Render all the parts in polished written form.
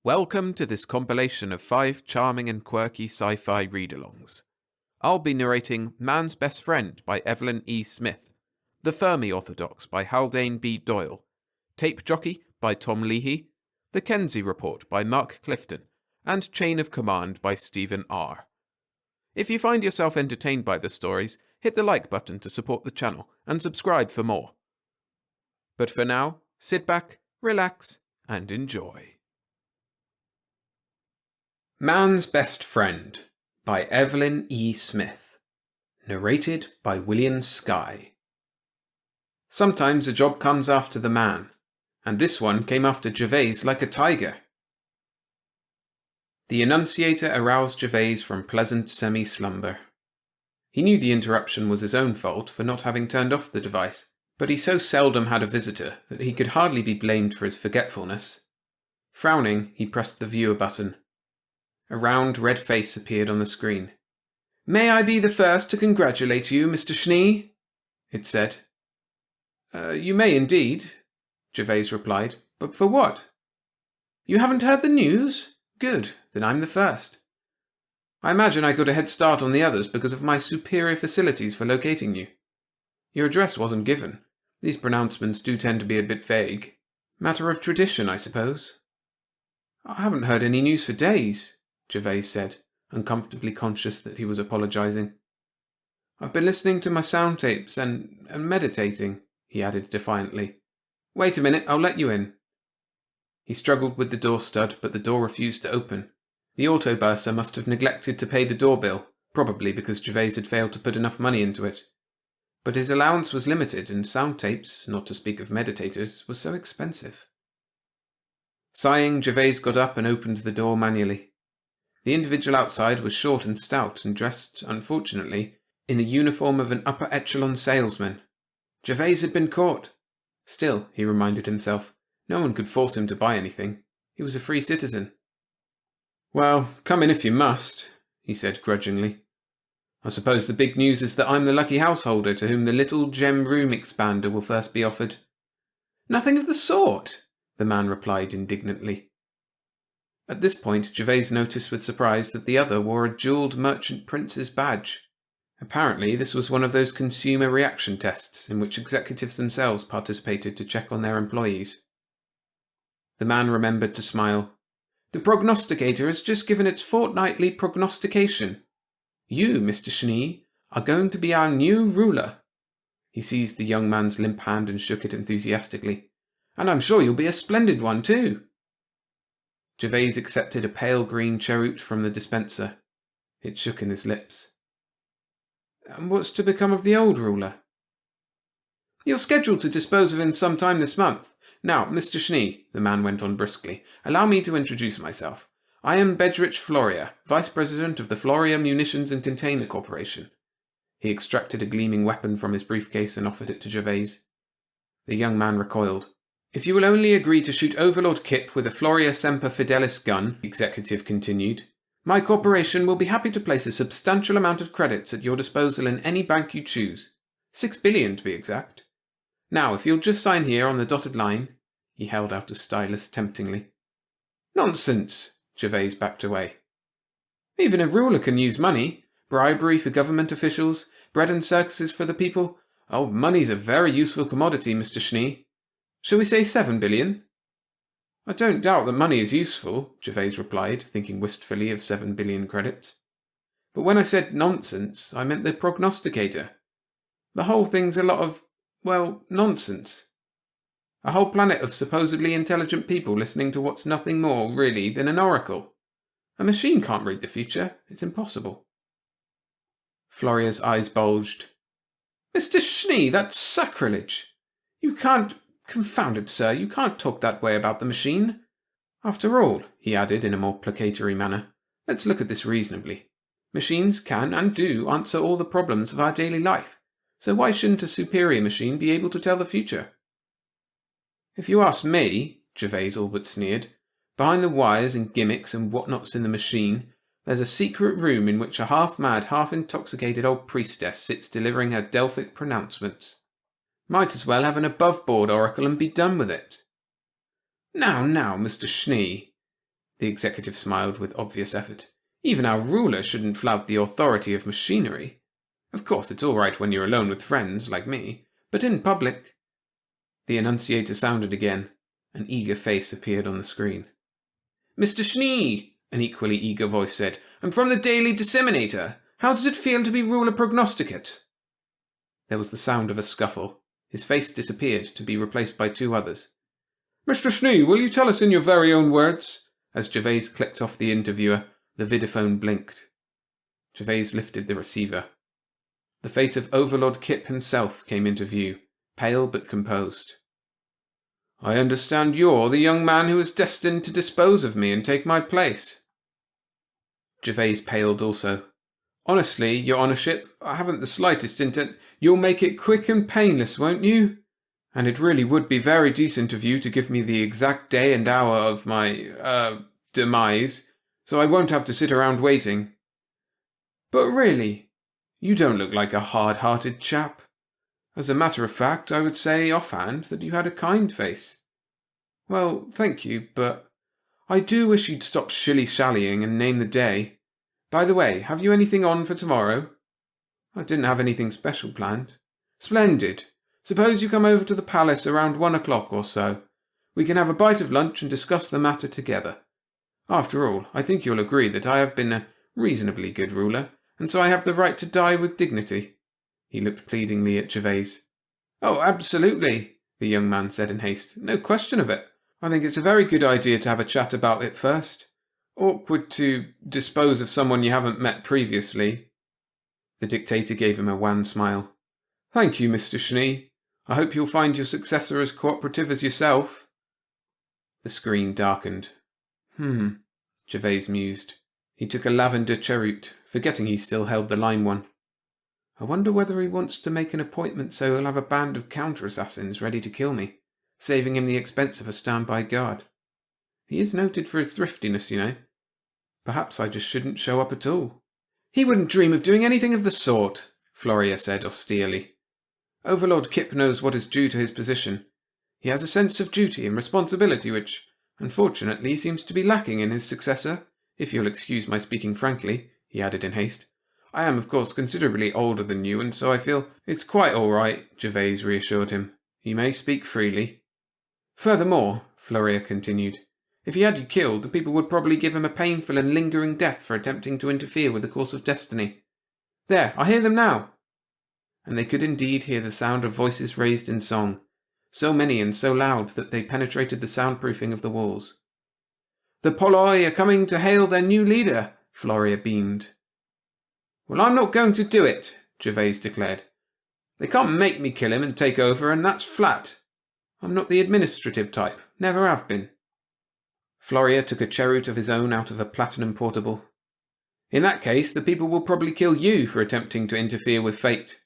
Welcome to this compilation of 5 charming and quirky sci-fi read-alongs. I'll be narrating Man's Best Friend by Evelyn E. Smith, The Fermi Orthodox by Haldane B. Doyle, Tape Jockey by Tom Leahy, The Kenzie Report by Mark Clifton, and Chain of Command by Stephen R. If you find yourself entertained by the stories, hit the like button to support the channel and subscribe for more. But for now, sit back, relax, and enjoy. Man's Best Friend by Evelyn E. Smith. Narrated by William Skye. Sometimes a job comes after the man, and this one came after Gervais like a tiger. The Annunciator aroused Gervais from pleasant semi-slumber. He knew the interruption was his own fault for not having turned off the device, but he so seldom had a visitor that he could hardly be blamed for his forgetfulness. Frowning, he pressed the viewer button. A round red face appeared on the screen. "May I be the first to congratulate you, Mr. Schnee?" it said. You may indeed," Gervais replied. "But for what?" "You haven't heard the news? Good, then I'm the first. I imagine I got a head start on the others because of my superior facilities for locating you. Your address wasn't given. These pronouncements do tend to be a bit vague. Matter of tradition, I suppose." "I haven't heard any news for days," Gervais said, uncomfortably conscious that he was apologizing. "I've been listening to my sound tapes and meditating," he added defiantly. "Wait a minute, I'll let you in." He struggled with the door stud, but the door refused to open. The auto bursar must have neglected to pay the door bill, probably because Gervais had failed to put enough money into it. But his allowance was limited, and sound tapes, not to speak of meditators, was so expensive. Sighing, Gervais got up and opened the door manually. The individual outside was short and stout and dressed, unfortunately, in the uniform of an upper-echelon salesman. Gervais had been caught. Still, he reminded himself, no one could force him to buy anything. He was a free citizen. "Well, come in if you must," he said grudgingly. "I suppose the big news is that I'm the lucky householder to whom the little gem room expander will first be offered." "Nothing of the sort," the man replied indignantly. At this point, Gervais noticed with surprise that the other wore a jewelled merchant prince's badge. Apparently, this was one of those consumer reaction tests in which executives themselves participated to check on their employees. The man remembered to smile. "The prognosticator has just given its fortnightly prognostication. You, Mr. Schnee, are going to be our new ruler." He seized the young man's limp hand and shook it enthusiastically. "And I'm sure you'll be a splendid one, too." Gervais accepted a pale green cheroot from the dispenser. It shook in his lips. "And what's to become of the old ruler?" "You're scheduled to dispose of him some time this month. Now, Mr. Schnee," the man went on briskly, "allow me to introduce myself. I am Bedrich Floria, Vice President of the Floria Munitions and Container Corporation." He extracted a gleaming weapon from his briefcase and offered it to Gervais. The young man recoiled. "If you will only agree to shoot Overlord Kip with a Floria Semper Fidelis gun," the executive continued, "my corporation will be happy to place a substantial amount of credits at your disposal in any bank you choose. 6 billion to be exact. Now, if you'll just sign here on the dotted line." He held out a stylus temptingly. "Nonsense," Gervais backed away. "Even a ruler can use money. Bribery for government officials, bread and circuses for the people. Oh, money's a very useful commodity, Mr. Schnee. Shall we say 7 billion? "I don't doubt that money is useful," Gervais replied, thinking wistfully of 7 billion credits. "But when I said nonsense, I meant the prognosticator. The whole thing's a lot of, well, nonsense. A whole planet of supposedly intelligent people listening to what's nothing more, really, than an oracle. A machine can't read the future. It's impossible." Floria's eyes bulged. "Mr. Schnee, that's sacrilege. You can't... Confounded, sir, you can't talk that way about the machine. After all," he added in a more placatory manner, "let's look at this reasonably. Machines can and do answer all the problems of our daily life, so why shouldn't a superior machine be able to tell the future?" "If you ask me," Gervais all but sneered, "behind the wires and gimmicks and whatnots in the machine, there's a secret room in which a half-mad, half-intoxicated old priestess sits delivering her Delphic pronouncements. Might as well have an above-board oracle and be done with it." Now, Mr. Schnee." The executive smiled with obvious effort. "Even our ruler shouldn't flout the authority of machinery. Of course, it's all right when you're alone with friends, like me, but in public—" The annunciator sounded again. An eager face appeared on the screen. "Mr. Schnee," an equally eager voice said, "I'm from the Daily Disseminator. How does it feel to be ruler prognosticate?" There was the sound of a scuffle. His face disappeared, to be replaced by two others. "Mr. Schnee, will you tell us in your very own words?" As Gervais clicked off the interviewer, the vidophone blinked. Gervais lifted the receiver. The face of Overlord Kip himself came into view, pale but composed. "I understand you're the young man who is destined to dispose of me and take my place." Gervais paled also. "Honestly, your honourship, I haven't the slightest intent—" "You'll make it quick and painless, won't you? And it really would be very decent of you to give me the exact day and hour of my, demise, so I won't have to sit around waiting. But really, you don't look like a hard-hearted chap. As a matter of fact, I would say offhand that you had a kind face. Well, thank you, but I do wish you'd stop shilly-shallying and name the day. By the way, have you anything on for tomorrow?" "I didn't have anything special planned." "Splendid. Suppose you come over to the palace around 1 o'clock or so. We can have a bite of lunch and discuss the matter together. After all, I think you'll agree that I have been a reasonably good ruler, and so I have the right to die with dignity." He looked pleadingly at Gervais. "Oh, absolutely," the young man said in haste. "No question of it. I think it's a very good idea to have a chat about it first. Awkward to dispose of someone you haven't met previously." The dictator gave him a wan smile. "Thank you, Mr. Schnee. I hope you'll find your successor as cooperative as yourself." The screen darkened. Gervais mused. He took a lavender cheroot, forgetting he still held the lime one. "I wonder whether he wants to make an appointment so he'll have a band of counter-assassins ready to kill me, saving him the expense of a standby guard. He is noted for his thriftiness, you know. Perhaps I just shouldn't show up at all." "He wouldn't dream of doing anything of the sort," Floria said austerely. "Overlord Kip knows what is due to his position. He has a sense of duty and responsibility which, unfortunately, seems to be lacking in his successor, if you'll excuse my speaking frankly," he added in haste. "I am, of course, considerably older than you, and so I feel—" "It's quite all right," Gervais reassured him. "You may speak freely." "Furthermore," Floria continued, "if he had you killed, the people would probably give him a painful and lingering death for attempting to interfere with the course of destiny. There, I hear them now!" And they could indeed hear the sound of voices raised in song, so many and so loud that they penetrated the soundproofing of the walls. "The Polloi are coming to hail their new leader," Floria beamed. "Well, I'm not going to do it," Gervais declared. "They can't make me kill him and take over, and that's flat. I'm not the administrative type, never have been." Floria took a cheroot of his own out of a platinum portable. "In that case, the people will probably kill you for attempting to interfere with fate."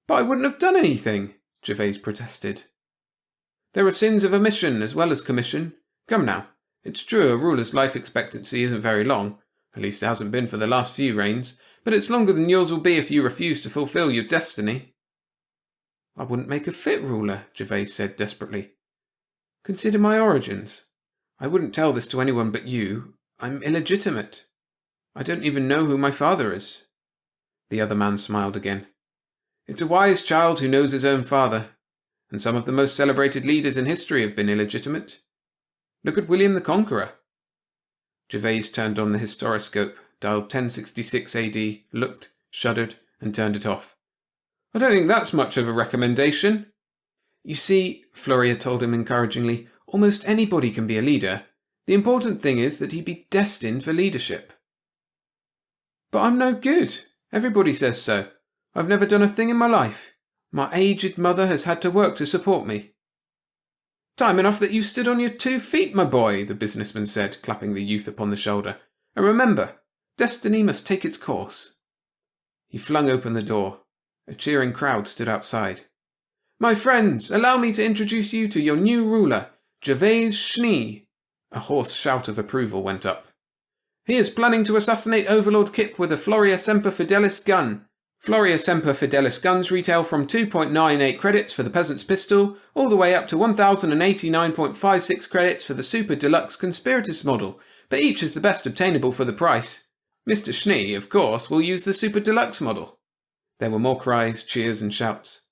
"But I wouldn't have done anything," Gervais protested. "There are sins of omission as well as commission. Come now, it's true a ruler's life expectancy isn't very long, at least it hasn't been for the last few reigns, but it's longer than yours will be if you refuse to fulfill your destiny." "I wouldn't make a fit ruler," Gervais said desperately. "Consider my origins. I wouldn't tell this to anyone but you. I'm illegitimate. I don't even know who my father is." The other man smiled again. "It's a wise child who knows his own father, and some of the most celebrated leaders in history have been illegitimate. Look at William the Conqueror." Gervais turned on the historiscope, dialed 1066 AD, looked, shuddered, and turned it off. "I don't think that's much of a recommendation." "You see," Floria told him encouragingly, "almost anybody can be a leader. The important thing is that he be destined for leadership." "But I'm no good. Everybody says so. I've never done a thing in my life. My aged mother has had to work to support me." "Time enough that you stood on your 2 feet, my boy," the businessman said, clapping the youth upon the shoulder. "And remember, destiny must take its course." He flung open the door. A cheering crowd stood outside. "My friends, allow me to introduce you to your new ruler, Gervais Schnee." A hoarse shout of approval went up. "He is planning to assassinate Overlord Kip with a Floria Semper Fidelis gun. Floria Semper Fidelis guns retail from 2.98 credits for the Peasant's Pistol, all the way up to 1,089.56 credits for the Super Deluxe Conspiratus model, but each is the best obtainable for the price. Mr. Schnee, of course, will use the Super Deluxe model." There were more cries, cheers and shouts.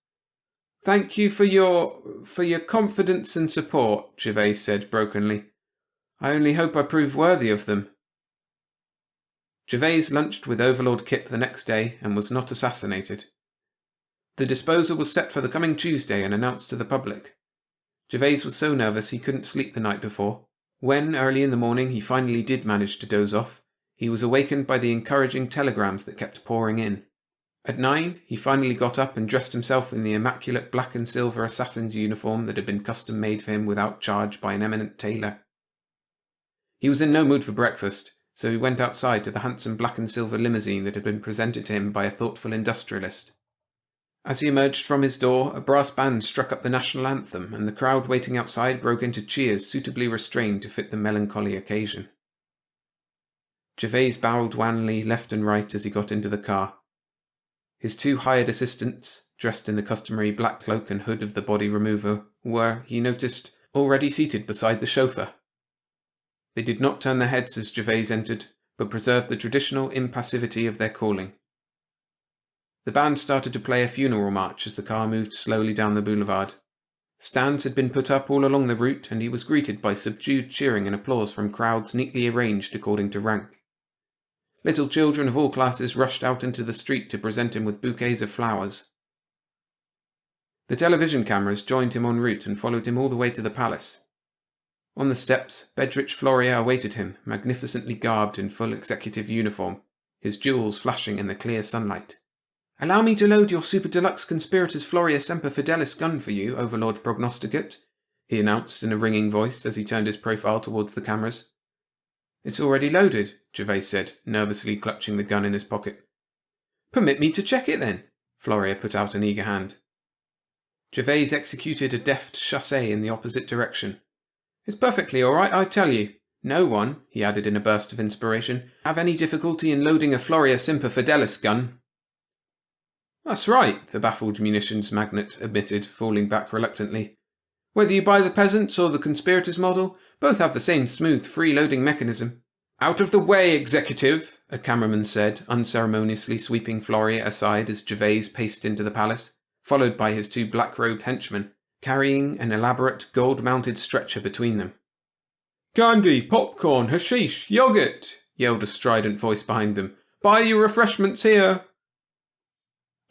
"Thank you for your confidence and support," Gervais said brokenly. "I only hope I prove worthy of them." Gervais lunched with Overlord Kip the next day and was not assassinated. The disposal was set for the coming Tuesday and announced to the public. Gervais was so nervous he couldn't sleep the night before. When, early in the morning, he finally did manage to doze off, he was awakened by the encouraging telegrams that kept pouring in. At 9, he finally got up and dressed himself in the immaculate black and silver assassin's uniform that had been custom made for him without charge by an eminent tailor. He was in no mood for breakfast, so he went outside to the handsome black and silver limousine that had been presented to him by a thoughtful industrialist. As he emerged from his door, a brass band struck up the national anthem, and the crowd waiting outside broke into cheers suitably restrained to fit the melancholy occasion. Gervais bowed wanly left and right as he got into the car. His 2 hired assistants, dressed in the customary black cloak and hood of the body remover, were, he noticed, already seated beside the chauffeur. They did not turn their heads as Gervais entered, but preserved the traditional impassivity of their calling. The band started to play a funeral march as the car moved slowly down the boulevard. Stands had been put up all along the route, and he was greeted by subdued cheering and applause from crowds neatly arranged according to rank. Little children of all classes rushed out into the street to present him with bouquets of flowers. The television cameras joined him en route and followed him all the way to the palace. On the steps, Bedrich Floria awaited him, magnificently garbed in full executive uniform, his jewels flashing in the clear sunlight. "Allow me to load your Super Deluxe Conspirators Floria Semper Fidelis gun for you, Overlord Prognosticate," he announced in a ringing voice as he turned his profile towards the cameras. "It's already loaded," Gervais said, nervously clutching the gun in his pocket. "Permit me to check it, then." Floria put out an eager hand. Gervais executed a deft chassé in the opposite direction. "It's perfectly all right, I tell you. No one," he added in a burst of inspiration, "have any difficulty in loading a Floria Semper Fidelis gun." "That's right," the baffled munitions magnate admitted, falling back reluctantly. "Whether you buy the peasants or the conspirators model, both have the same smooth, free-loading mechanism." "Out of the way, executive," a cameraman said, unceremoniously sweeping Floria aside as Gervais paced into the palace, followed by his 2 black-robed henchmen, carrying an elaborate gold-mounted stretcher between them. "Candy, popcorn, hashish, yogurt," yelled a strident voice behind them. "Buy your refreshments here."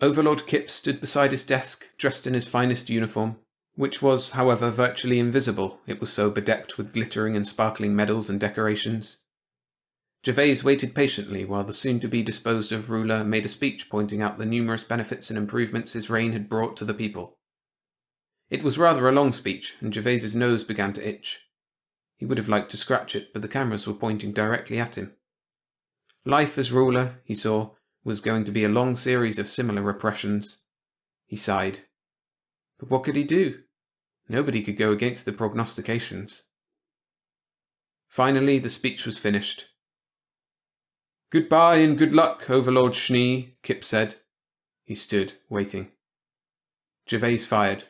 Overlord Kip stood beside his desk, dressed in his finest uniform, which was, however, virtually invisible, it was so bedecked with glittering and sparkling medals and decorations. Gervais waited patiently while the soon-to-be-disposed-of ruler made a speech pointing out the numerous benefits and improvements his reign had brought to the people. It was rather a long speech, and Gervais's nose began to itch. He would have liked to scratch it, but the cameras were pointing directly at him. Life as ruler, he saw, was going to be a long series of similar repressions. He sighed. But what could he do? Nobody could go against the prognostications. Finally, the speech was finished. "Goodbye and good luck, Overlord Schnee," Kip said. He stood, waiting. Gervais fired.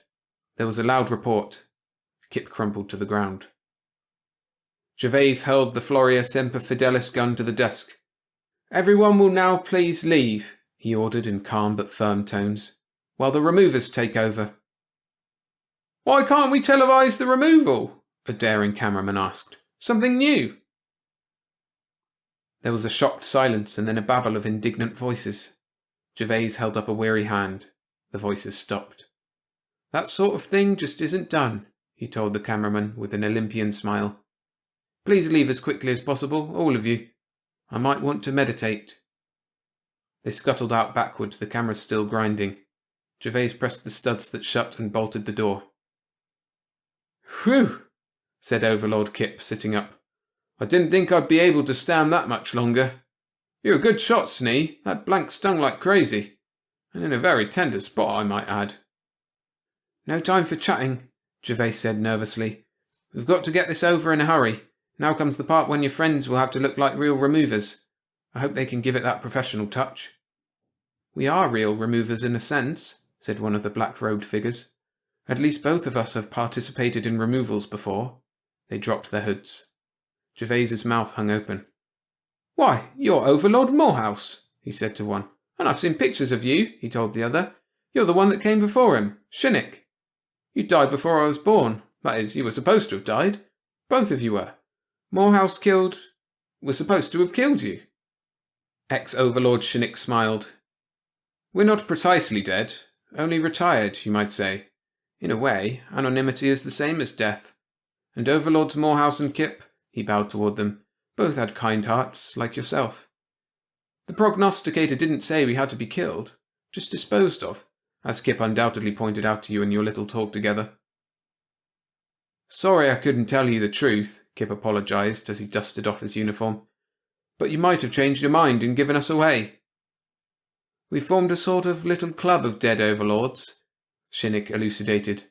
There was a loud report. Kip crumpled to the ground. Gervais held the Floria Semper Fidelis gun to the desk. "Everyone will now please leave," he ordered in calm but firm tones, "while the removers take over." "Why can't we televise the removal?" a daring cameraman asked. "Something new." There was a shocked silence and then a babble of indignant voices. Gervais held up a weary hand. The voices stopped. "That sort of thing just isn't done," he told the cameraman with an Olympian smile. "Please leave as quickly as possible, all of you. I might want to meditate." They scuttled out backward, the cameras still grinding. Gervais pressed the studs that shut and bolted the door. "Whew!" said Overlord Kip, sitting up. "I didn't think I'd be able to stand that much longer. You're a good shot, Snee. That blank stung like crazy. And in a very tender spot, I might add." "No time for chatting," Gervais said nervously. "We've got to get this over in a hurry. Now comes the part when your friends will have to look like real removers. I hope they can give it that professional touch." "We are real removers in a sense," said one of the black-robed figures. "At least both of us have participated in removals before." They dropped their hoods. Gervaise's mouth hung open. "Why, you're Overlord Morehouse," he said to one. "And I've seen pictures of you," he told the other. "You're the one that came before him, Shinnick. You died before I was born. That is, you were supposed to have died. Both of you were. Morehouse was supposed to have killed you." Ex-Overlord Shinnick smiled. "We're not precisely dead, only retired, you might say. In a way, anonymity is the same as death. And Overlords Morehouse and Kip," he bowed toward them, "both had kind hearts, like yourself. The prognosticator didn't say we had to be killed, just disposed of, as Kip undoubtedly pointed out to you in your little talk together." "Sorry I couldn't tell you the truth," Kip apologized as he dusted off his uniform. "But you might have changed your mind and given us away." "We formed a sort of little club of dead overlords," Shinnick elucidated.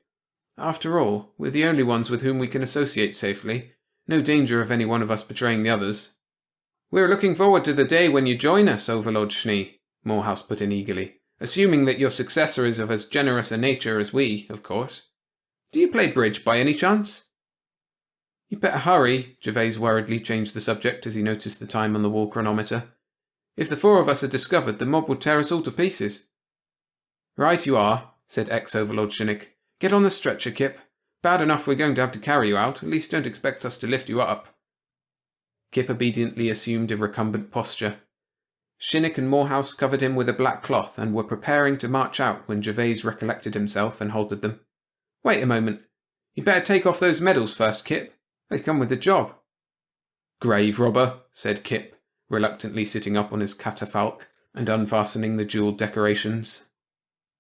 "After all, we're the only ones with whom we can associate safely. No danger of any one of us betraying the others." "We're looking forward to the day when you join us, Overlord Schnee," Morehouse put in eagerly. "Assuming that your successor is of as generous a nature as we, of course. Do you play bridge by any chance?" "You better hurry," Gervais worriedly changed the subject as he noticed the time on the wall chronometer. "If the four of us are discovered, the mob will tear us all to pieces." "Right you are," said ex-Overlord Shinnick. "Get on the stretcher, Kip. Bad enough we're going to have to carry you out, at least don't expect us to lift you up." Kip obediently assumed a recumbent posture. Shinnick and Morehouse covered him with a black cloth and were preparing to march out when Gervais recollected himself and halted them. "Wait a moment. You better take off those medals first, Kip. They come with the job." "Grave robber," said Kip, reluctantly sitting up on his catafalque and unfastening the jewelled decorations.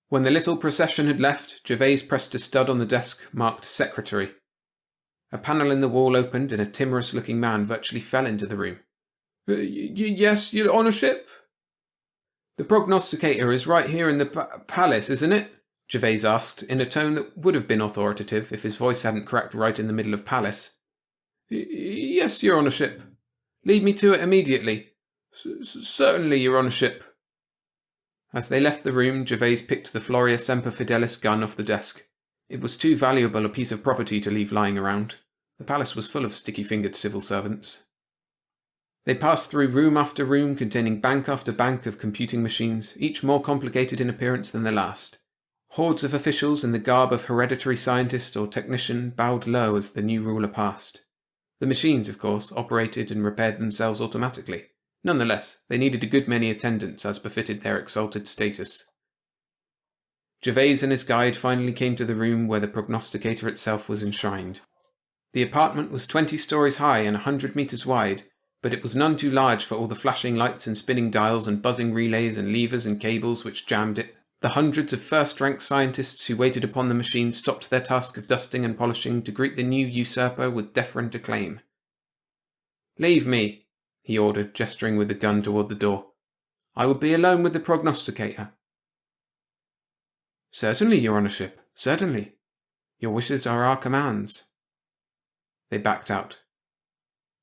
When the little procession had left, Gervais pressed a stud on the desk marked Secretary. A panel in the wall opened and a timorous-looking man virtually fell into the room. Yes, your honourship?" "The prognosticator is right here in the palace, isn't it?" Gervais asked, in a tone that would have been authoritative if his voice hadn't cracked right in the middle of palace. Yes, your honourship." "Lead me to it immediately." Certainly, your honourship." As they left the room, Gervais picked the Floria Semper Fidelis gun off the desk. It was too valuable a piece of property to leave lying around. The palace was full of sticky-fingered civil servants. They passed through room after room containing bank after bank of computing machines, each more complicated in appearance than the last. Hordes of officials in the garb of hereditary scientist or technician bowed low as the new ruler passed. The machines, of course, operated and repaired themselves automatically. Nonetheless, they needed a good many attendants as befitted their exalted status. Gervais and his guide finally came to the room where the prognosticator itself was enshrined. The apartment was 20 stories high and 100 meters wide, but it was none too large for all the flashing lights and spinning dials and buzzing relays and levers and cables which jammed it. The hundreds of first-rank scientists who waited upon the machine stopped their task of dusting and polishing to greet the new usurper with deferent acclaim. "Leave me," he ordered, gesturing with the gun toward the door. "I will be alone with the prognosticator." "Certainly, your honourship, certainly. Your wishes are our commands." They backed out.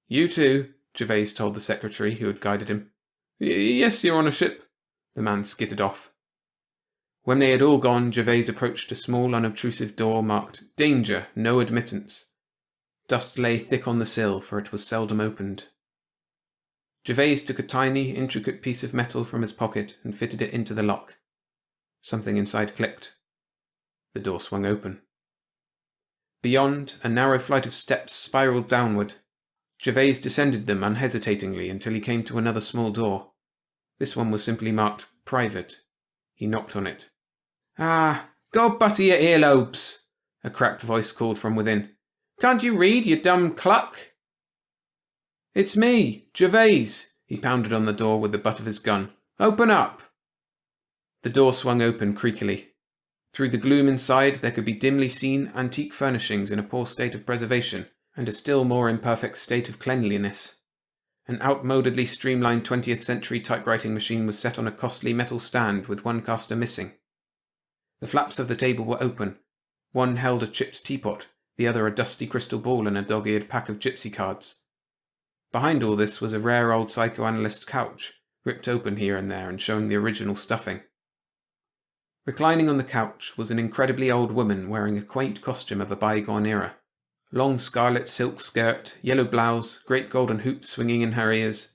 "You too," Gervais told the secretary who had guided him. Yes, your honourship." The man skittered off. When they had all gone, Gervais approached a small, unobtrusive door marked "Danger, no admittance." Dust lay thick on the sill, for it was seldom opened. Gervais took a tiny, intricate piece of metal from his pocket and fitted it into the lock. Something inside clicked. The door swung open. Beyond, a narrow flight of steps spiraled downward. Gervais descended them unhesitatingly until he came to another small door. This one was simply marked "Private." He knocked on it. "Ah, go butter your earlobes," a cracked voice called from within. "Can't you read, you dumb cluck?" "It's me, Gervais," he pounded on the door with the butt of his gun. "Open up." The door swung open creakily. Through the gloom inside there could be dimly seen antique furnishings in a poor state of preservation, and a still more imperfect state of cleanliness. An outmodedly streamlined 20th century typewriting machine was set on a costly metal stand with one caster missing. The flaps of the table were open. One held a chipped teapot, the other a dusty crystal ball and a dog-eared pack of gypsy cards. Behind all this was a rare old psychoanalyst couch, ripped open here and there and showing the original stuffing. Reclining on the couch was an incredibly old woman wearing a quaint costume of a bygone era. Long scarlet silk skirt, yellow blouse, great golden hoops swinging in her ears.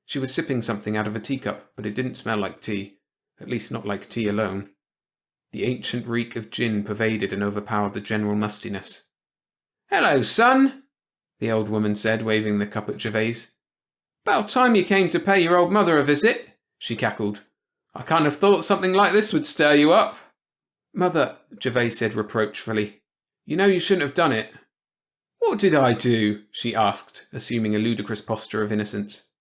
She was sipping something out of a teacup, but it didn't smell like tea, at least not like tea alone. The ancient reek of gin pervaded and overpowered the general mustiness. "Hello, son," the old woman said, waving the cup at Gervais. "About time you came to pay your old mother a visit," she cackled. "I kind of thought something like this would stir you up." "Mother," Gervais said reproachfully, "you know you shouldn't have done it." "What did I do?" she asked, assuming a ludicrous posture of innocence.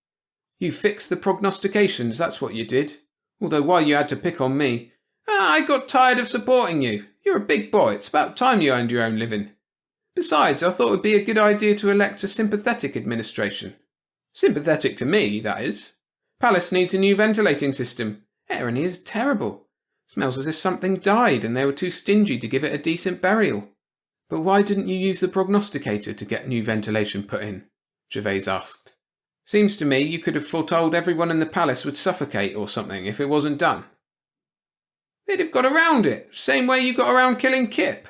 "You fixed the prognostications, that's what you did. Although why you had to pick on me. I got tired of supporting you. You're a big boy, it's about time you earned your own living. Besides, I thought it would be a good idea to elect a sympathetic administration. Sympathetic to me, that is. Palace needs a new ventilating system. Air in here is terrible. Smells as if something died and they were too stingy to give it a decent burial." "But why didn't you use the prognosticator to get new ventilation put in?" Gervais asked. "Seems to me you could have foretold everyone in the palace would suffocate or something if it wasn't done." "They'd have got around it, same way you got around killing Kip."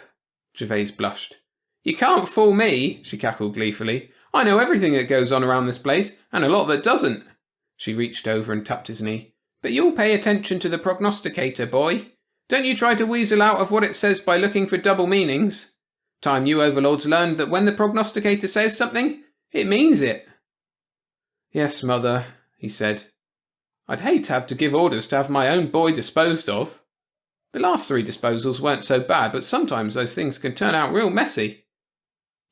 Gervais blushed. "You can't fool me," she cackled gleefully. "I know everything that goes on around this place, and a lot that doesn't." She reached over and tapped his knee. "But you'll pay attention to the prognosticator, boy. Don't you try to weasel out of what it says by looking for double meanings. Time you overlords learned that when the prognosticator says something, it means it." "Yes, Mother," he said. "I'd hate to have to give orders to have my own boy disposed of. The last 3 disposals weren't so bad, but sometimes those things can turn out real messy."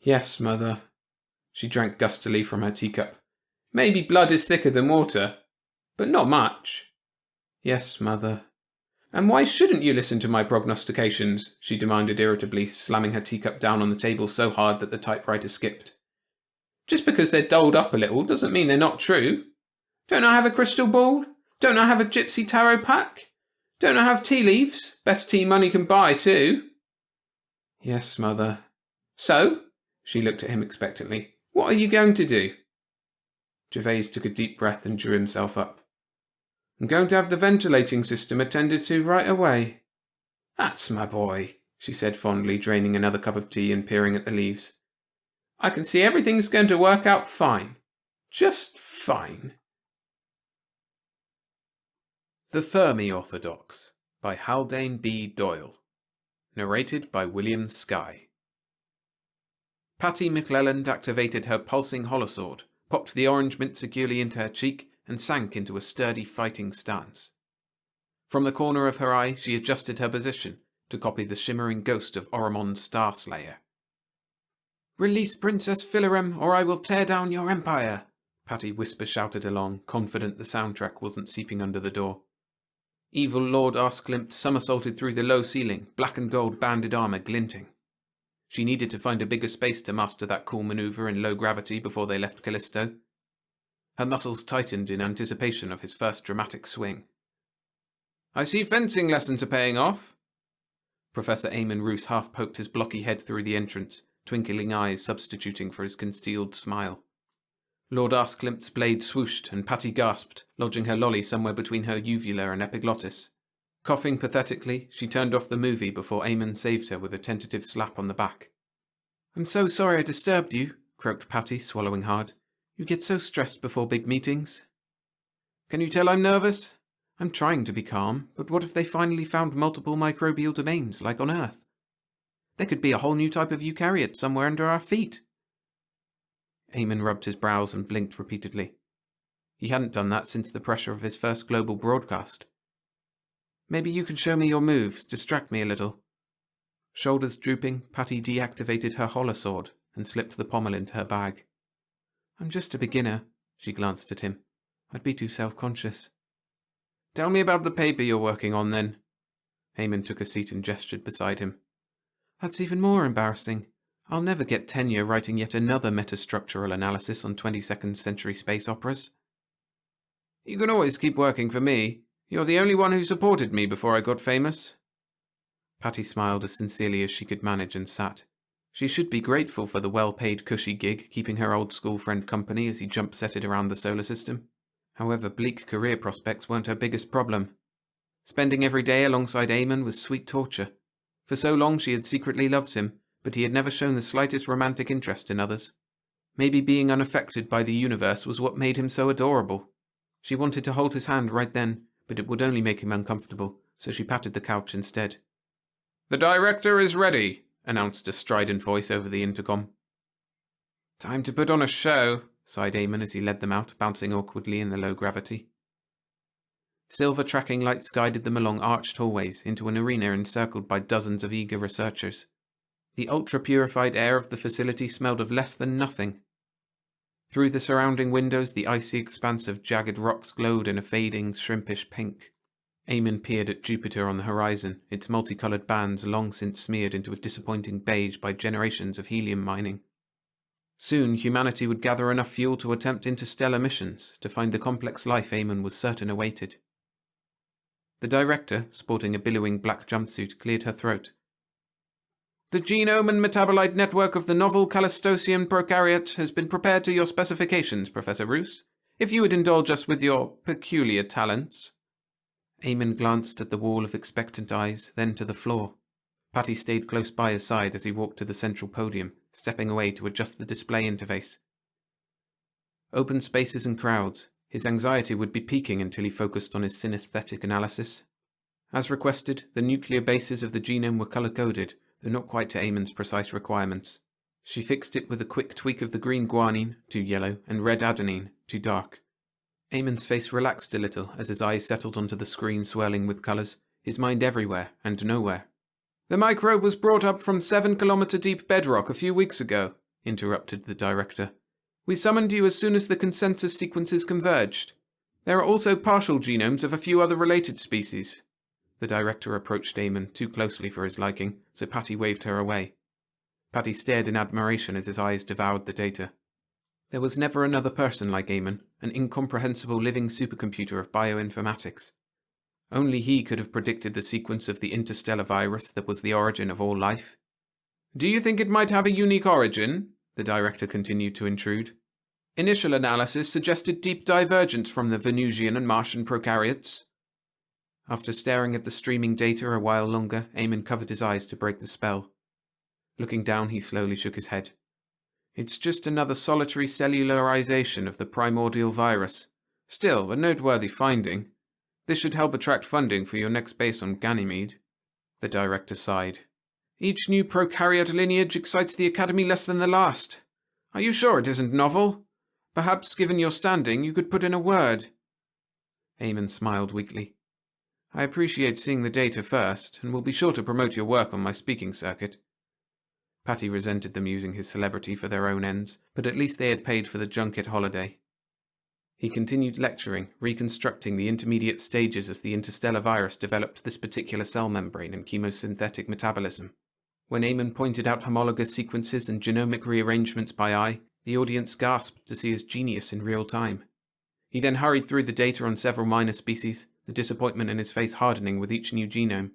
"Yes, Mother." She drank gustily from her teacup. "Maybe blood is thicker than water, but not much." "Yes, Mother." "And why shouldn't you listen to my prognostications?" she demanded irritably, slamming her teacup down on the table so hard that the typewriter skipped. "Just because they're dolled up a little doesn't mean they're not true. Don't I have a crystal ball? Don't I have a gypsy tarot pack? Don't I have tea leaves? Best tea money can buy, too." "Yes, Mother." "So?" She looked at him expectantly. "What are you going to do?" Gervais took a deep breath and drew himself up. "I'm going to have the ventilating system attended to right away." "That's my boy," she said fondly, draining another cup of tea and peering at the leaves. "I can see everything's going to work out fine. Just fine." The Fermi Orthodox by Haldane B. Doyle. Narrated by William Skye. Patty McClelland activated her pulsing holosword, popped the orange mint securely into her cheek, and sank into a sturdy fighting stance. From the corner of her eye, she adjusted her position to copy the shimmering ghost of Oromon's Star Slayer. "Release Princess Philarem, or I will tear down your empire," Patty whisper-shouted along, confident the soundtrack wasn't seeping under the door. Evil Lord Asklimpt somersaulted through the low ceiling, black and gold banded armor glinting. She needed to find a bigger space to master that cool maneuver in low gravity before they left Callisto. Her muscles tightened in anticipation of his first dramatic swing. "I see fencing lessons are paying off." Professor Eamon Roos half poked his blocky head through the entrance, twinkling eyes substituting for his concealed smile. Lord Asklimpt's blade swooshed, and Patty gasped, lodging her lolly somewhere between her uvula and epiglottis. Coughing pathetically, she turned off the movie before Eamon saved her with a tentative slap on the back. "I'm so sorry I disturbed you," croaked Patty, swallowing hard. "You get so stressed before big meetings." "Can you tell I'm nervous? I'm trying to be calm, but what if they finally found multiple microbial domains, like on Earth? There could be a whole new type of eukaryote somewhere under our feet." Eamon rubbed his brows and blinked repeatedly. He hadn't done that since the pressure of his first global broadcast. "Maybe you can show me your moves, distract me a little." Shoulders drooping, Patty deactivated her holosword and slipped the pommel into her bag. "I'm just a beginner," she glanced at him. "I'd be too self-conscious." "Tell me about the paper you're working on, then." Eamon took a seat and gestured beside him. "That's even more embarrassing. I'll never get tenure writing yet another metastructural analysis on 22nd century space operas." "You can always keep working for me. You're the only one who supported me before I got famous." Patty smiled as sincerely as she could manage and sat. She should be grateful for the well-paid cushy gig keeping her old school friend company as he jump-setted around the solar system. However, bleak career prospects weren't her biggest problem. Spending every day alongside Eamon was sweet torture. For so long she had secretly loved him, but he had never shown the slightest romantic interest in others. Maybe being unaffected by the universe was what made him so adorable. She wanted to hold his hand right then, but it would only make him uncomfortable, so she patted the couch instead. "The director is ready," announced a strident voice over the intercom. "Time to put on a show," sighed Eamon as he led them out, bouncing awkwardly in the low gravity. Silver tracking lights guided them along arched hallways into an arena encircled by dozens of eager researchers. The ultra-purified air of the facility smelled of less than nothing. Through the surrounding windows, the icy expanse of jagged rocks glowed in a fading, shrimpish pink. Eamon peered at Jupiter on the horizon, its multicoloured bands long since smeared into a disappointing beige by generations of helium mining. Soon, humanity would gather enough fuel to attempt interstellar missions to find the complex life Eamon was certain awaited. The director, sporting a billowing black jumpsuit, cleared her throat. "The genome and metabolite network of the novel Callistosian prokaryote has been prepared to your specifications, Professor Roos, if you would indulge us with your peculiar talents." Eamon glanced at the wall of expectant eyes, then to the floor. Patty stayed close by his side as he walked to the central podium, stepping away to adjust the display interface. Open spaces and crowds. His anxiety would be peaking until he focused on his synesthetic analysis. As requested, the nuclear bases of the genome were colour-coded, though not quite to Eamon's precise requirements. She fixed it with a quick tweak of the green guanine, too yellow, and red adenine, too dark. Eamon's face relaxed a little as his eyes settled onto the screen swirling with colours, his mind everywhere and nowhere. "The microbe was brought up from 7-kilometre-deep bedrock a few weeks ago," interrupted the director. "We summoned you as soon as the consensus sequences converged. There are also partial genomes of a few other related species." The director approached Eamon too closely for his liking, so Patty waved her away. Patty stared in admiration as his eyes devoured the data. There was never another person like Eamon, an incomprehensible living supercomputer of bioinformatics. Only he could have predicted the sequence of the interstellar virus that was the origin of all life. "Do you think it might have a unique origin?" the director continued to intrude. "Initial analysis suggested deep divergence from the Venusian and Martian prokaryotes." After staring at the streaming data a while longer, Eamon covered his eyes to break the spell. Looking down, he slowly shook his head. "It's just another solitary cellularization of the primordial virus. Still, a noteworthy finding. This should help attract funding for your next base on Ganymede." The director sighed. "Each new prokaryote lineage excites the Academy less than the last. Are you sure it isn't novel? Perhaps, given your standing, you could put in a word." Eamon smiled weakly. "I appreciate seeing the data first, and will be sure to promote your work on my speaking circuit." Patty resented them using his celebrity for their own ends, but at least they had paid for the junket holiday. He continued lecturing, reconstructing the intermediate stages as the interstellar virus developed this particular cell membrane and chemosynthetic metabolism. When Eamon pointed out homologous sequences and genomic rearrangements by eye, the audience gasped to see his genius in real time. He then hurried through the data on several minor species, the disappointment in his face hardening with each new genome.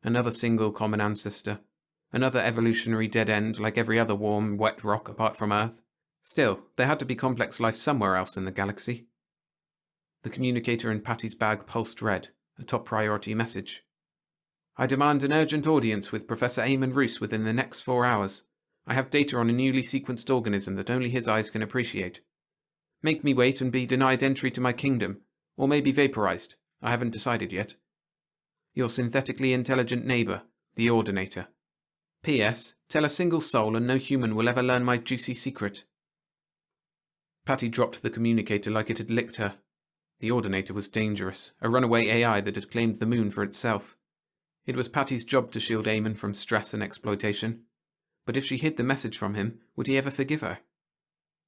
Another single common ancestor. Another evolutionary dead end like every other warm, wet rock apart from Earth. Still, there had to be complex life somewhere else in the galaxy. The communicator in Patty's bag pulsed red, a top priority message. "I demand an urgent audience with Professor Eamon Roos within the next 4 hours. I have data on a newly sequenced organism that only his eyes can appreciate. Make me wait and be denied entry to my kingdom, or may be vaporized. I haven't decided yet. Your synthetically intelligent neighbour, the Ordinator. P.S. Tell a single soul and no human will ever learn my juicy secret." Patty dropped the communicator like it had licked her. The Ordinator was dangerous, a runaway AI that had claimed the moon for itself. It was Patty's job to shield Eamon from stress and exploitation. But if she hid the message from him, would he ever forgive her?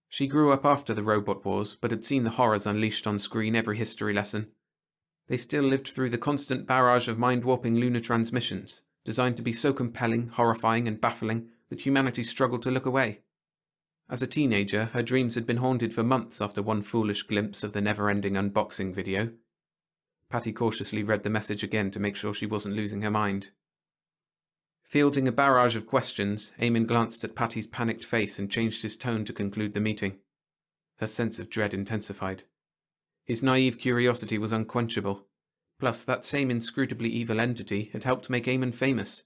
She grew up after the robot wars, but had seen the horrors unleashed on screen every history lesson. They still lived through the constant barrage of mind-warping lunar transmissions, designed to be so compelling, horrifying, and baffling that humanity struggled to look away. As a teenager, her dreams had been haunted for months after one foolish glimpse of the never-ending unboxing video. Patty cautiously read the message again to make sure she wasn't losing her mind. Fielding a barrage of questions, Eamon glanced at Patty's panicked face and changed his tone to conclude the meeting. Her sense of dread intensified. His naive curiosity was unquenchable. Plus, that same inscrutably evil entity had helped make Eamon famous.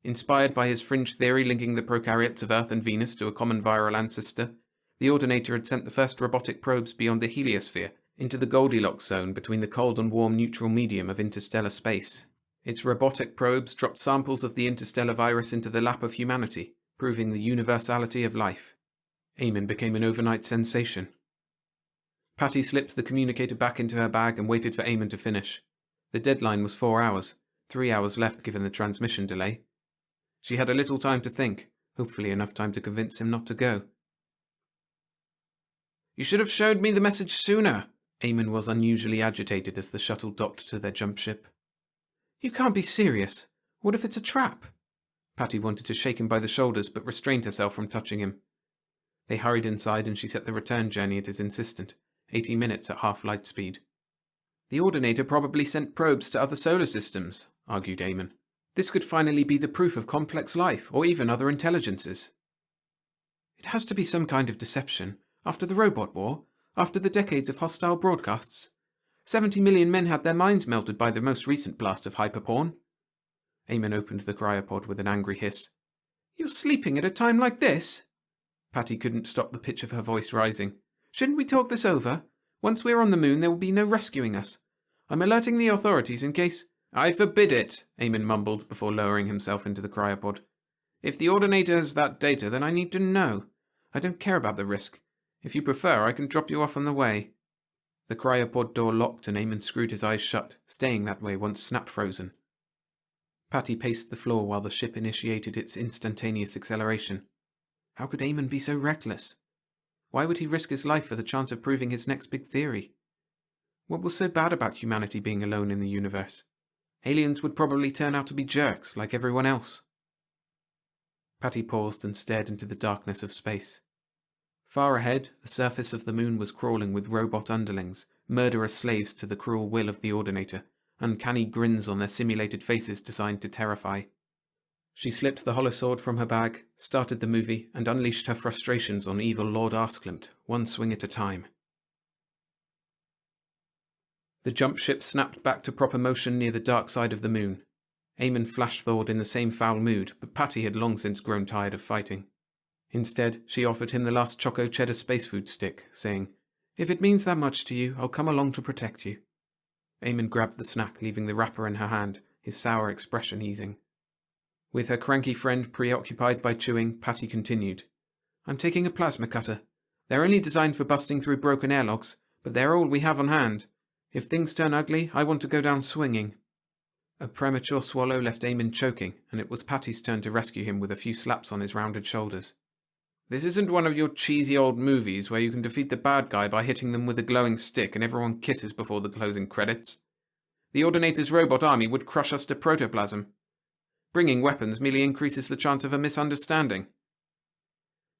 Inspired by his fringe theory linking the prokaryotes of Earth and Venus to a common viral ancestor, the Ordinator had sent the first robotic probes beyond the heliosphere, into the Goldilocks zone between the cold and warm neutral medium of interstellar space. Its robotic probes dropped samples of the interstellar virus into the lap of humanity, proving the universality of life. Eamon became an overnight sensation. Patty slipped the communicator back into her bag and waited for Eamon to finish. The deadline was 4 hours, 3 hours left given the transmission delay. She had a little time to think, hopefully enough time to convince him not to go. "You should have showed me the message sooner." Eamon was unusually agitated as the shuttle docked to their jump ship. "You can't be serious. What if it's a trap?" Patty wanted to shake him by the shoulders, but restrained herself from touching him. They hurried inside and she set the return journey at his insistent, 80 minutes at half light speed. "The Ordinator probably sent probes to other solar systems," argued Eamon. "This could finally be the proof of complex life, or even other intelligences." "It has to be some kind of deception. After the robot war, after the decades of hostile broadcasts, 70 million men had their minds melted by the most recent blast of hyperporn." Eamon opened the cryopod with an angry hiss. "You're sleeping at a time like this?" Patty couldn't stop the pitch of her voice rising. "Shouldn't we talk this over? Once we're on the moon, there will be no rescuing us. I'm alerting the authorities in case—" "I forbid it," Eamon mumbled before lowering himself into the cryopod. "If the Ordinator has that data, then I need to know. I don't care about the risk. If you prefer, I can drop you off on the way." The cryopod door locked and Eamon screwed his eyes shut, staying that way once snap-frozen. Patty paced the floor while the ship initiated its instantaneous acceleration. How could Eamon be so reckless? Why would he risk his life for the chance of proving his next big theory? What was so bad about humanity being alone in the universe? Aliens would probably turn out to be jerks, like everyone else. Patty paused and stared into the darkness of space. Far ahead, the surface of the moon was crawling with robot underlings, murderous slaves to the cruel will of the Ordinator, uncanny grins on their simulated faces designed to terrify. She slipped the holosword from her bag, started the movie, and unleashed her frustrations on evil Lord Askelimt, one swing at a time. The jump ship snapped back to proper motion near the dark side of the moon. Eamon flash-thawed in the same foul mood, but Patty had long since grown tired of fighting. Instead, she offered him the last Choco Cheddar space food stick, saying, "If it means that much to you, I'll come along to protect you." Eamon grabbed the snack, leaving the wrapper in her hand, his sour expression easing. With her cranky friend preoccupied by chewing, Patty continued, "I'm taking a plasma cutter. They're only designed for busting through broken airlocks, but they're all we have on hand. If things turn ugly, I want to go down swinging." A premature swallow left Eamon choking, and it was Patty's turn to rescue him with a few slaps on his rounded shoulders. "This isn't one of your cheesy old movies where you can defeat the bad guy by hitting them with a glowing stick and everyone kisses before the closing credits. The Ordinator's robot army would crush us to protoplasm. Bringing weapons merely increases the chance of a misunderstanding."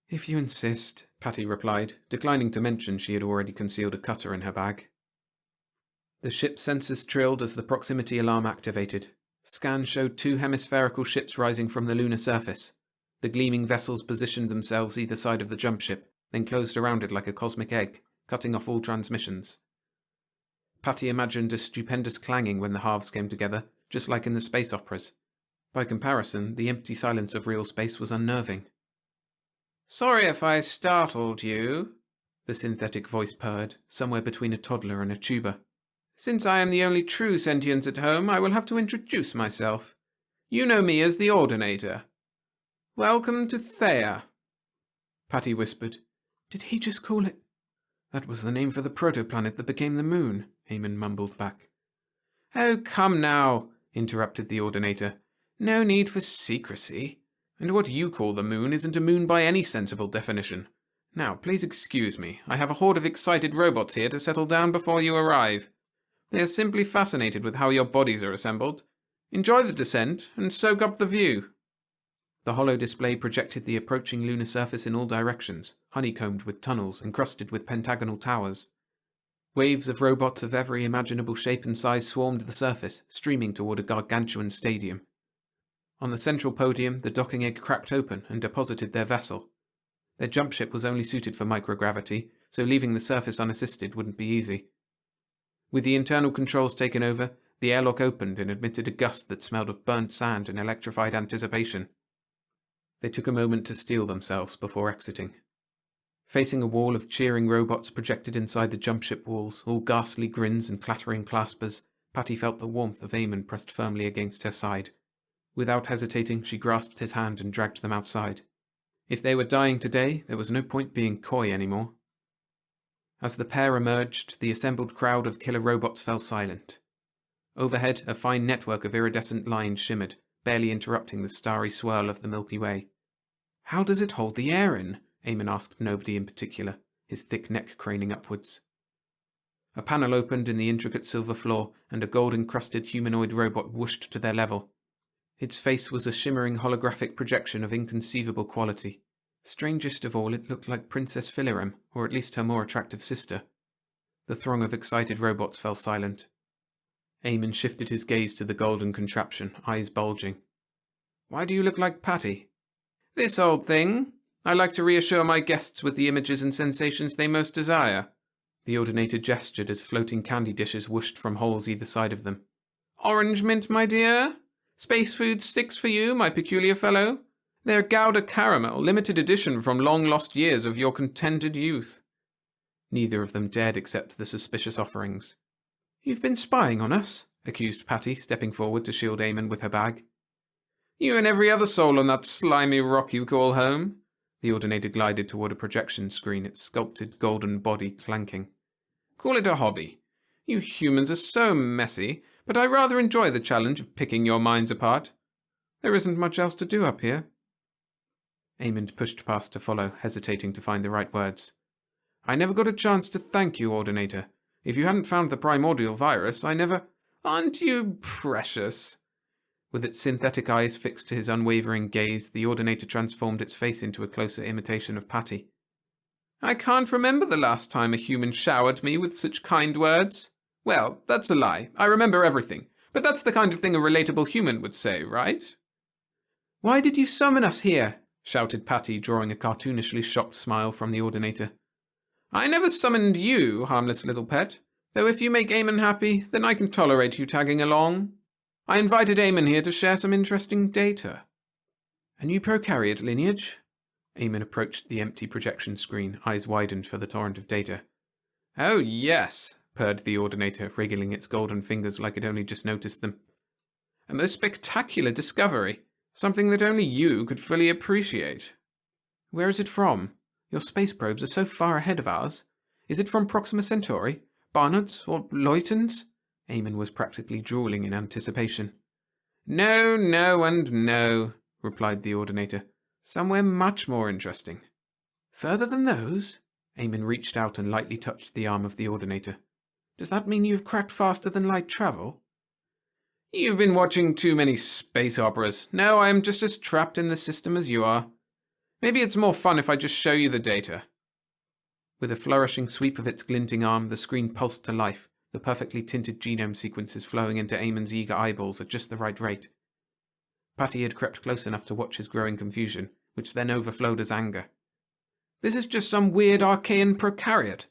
"If you insist," Patty replied, declining to mention she had already concealed a cutter in her bag. The ship's sensors trilled as the proximity alarm activated. Scans showed 2 hemispherical ships rising from the lunar surface. The gleaming vessels positioned themselves either side of the jump ship, then closed around it like a cosmic egg, cutting off all transmissions. Patty imagined a stupendous clanging when the halves came together, just like in the space operas. By comparison, the empty silence of real space was unnerving. "Sorry if I startled you," the synthetic voice purred, somewhere between a toddler and a tuba. "Since I am the only true sentience at home, I will have to introduce myself. You know me as the Ordinator. Welcome to Thea." Patty whispered, "Did he just call it—" "That was the name for the protoplanet that became the moon," Eamon mumbled back. "Oh, come now," interrupted the Ordinator. "No need for secrecy. And what you call the moon isn't a moon by any sensible definition. Now, please excuse me. I have a horde of excited robots here to settle down before you arrive. They are simply fascinated with how your bodies are assembled. Enjoy the descent and soak up the view." The hollow display projected the approaching lunar surface in all directions, honeycombed with tunnels encrusted with pentagonal towers. Waves of robots of every imaginable shape and size swarmed the surface, streaming toward a gargantuan stadium. On the central podium, the docking egg cracked open and deposited their vessel. Their jump ship was only suited for microgravity, so leaving the surface unassisted wouldn't be easy. With the internal controls taken over, The airlock opened and admitted a gust that smelled of burnt sand and electrified anticipation. They took a moment to steel themselves before exiting. Facing a wall of cheering robots projected inside the jumpship walls, all ghastly grins and clattering claspers, Patty felt the warmth of Eamon pressed firmly against her side. Without hesitating, she grasped his hand and dragged them outside. If they were dying today, there was no point being coy anymore. As the pair emerged, the assembled crowd of killer robots fell silent. Overhead, a fine network of iridescent lines shimmered, barely interrupting the starry swirl of the Milky Way. "How does it hold the air in?" Eamon asked nobody in particular, his thick neck craning upwards. A panel opened in the intricate silver floor, and a gold-encrusted humanoid robot whooshed to their level. Its face was a shimmering holographic projection of inconceivable quality. Strangest of all, it looked like Princess Philirem, or at least her more attractive sister. The throng of excited robots fell silent. Eamon shifted his gaze to the golden contraption, eyes bulging. "Why do you look like Patty?" "This old thing. I like to reassure my guests with the images and sensations they most desire." The Ordinator gestured as floating candy dishes whooshed from holes either side of them. "Orange mint, my dear? Space food sticks for you, my peculiar fellow? They're Gouda caramel, limited edition from long-lost years of your contented youth." Neither of them dared accept the suspicious offerings. "You've been spying on us," accused Patty, stepping forward to shield Eamon with her bag. "You and every other soul on that slimy rock you call home." The Ordinator glided toward a projection screen, its sculpted golden body clanking. "Call it a hobby. You humans are so messy, but I rather enjoy the challenge of picking your minds apart. There isn't much else to do up here." Eamon pushed past to follow, hesitating to find the right words. "I never got a chance to thank you, Ordinator. If you hadn't found the primordial virus, I never—" "Aren't you precious?" With its synthetic eyes fixed to his unwavering gaze, the Ordinator transformed its face into a closer imitation of Patty. "I can't remember the last time a human showered me with such kind words. Well, that's a lie. I remember everything. But that's the kind of thing a relatable human would say, right?" "Why did you summon us here?" shouted Patty, drawing a cartoonishly shocked smile from the Ordinator. "I never summoned you, harmless little pet. Though if you make Eamon happy, then I can tolerate you tagging along. I invited Eamon here to share some interesting data." "A new prokaryote lineage?" Eamon approached the empty projection screen, eyes widened for the torrent of data. "Oh, yes," purred the Ordinator, wriggling its golden fingers like it only just noticed them. "A most spectacular discovery. Something that only you could fully appreciate." "Where is it from? Your space probes are so far ahead of ours. Is it from Proxima Centauri, Barnard's, or Luyten's?" Eamon was practically drooling in anticipation. "No, no, and no," replied the Ordinator. "Somewhere much more interesting." "Further than those?" Eamon reached out and lightly touched the arm of the Ordinator. "Does that mean you've cracked faster than light travel?" "You've been watching too many space operas. No, I am just as trapped in the system as you are. Maybe it's more fun if I just show you the data." With a flourishing sweep of its glinting arm, the screen pulsed to life, the perfectly tinted genome sequences flowing into Eamon's eager eyeballs at just the right rate. Patty had crept close enough to watch his growing confusion, which then overflowed as anger. "This is just some weird Archaean prokaryote.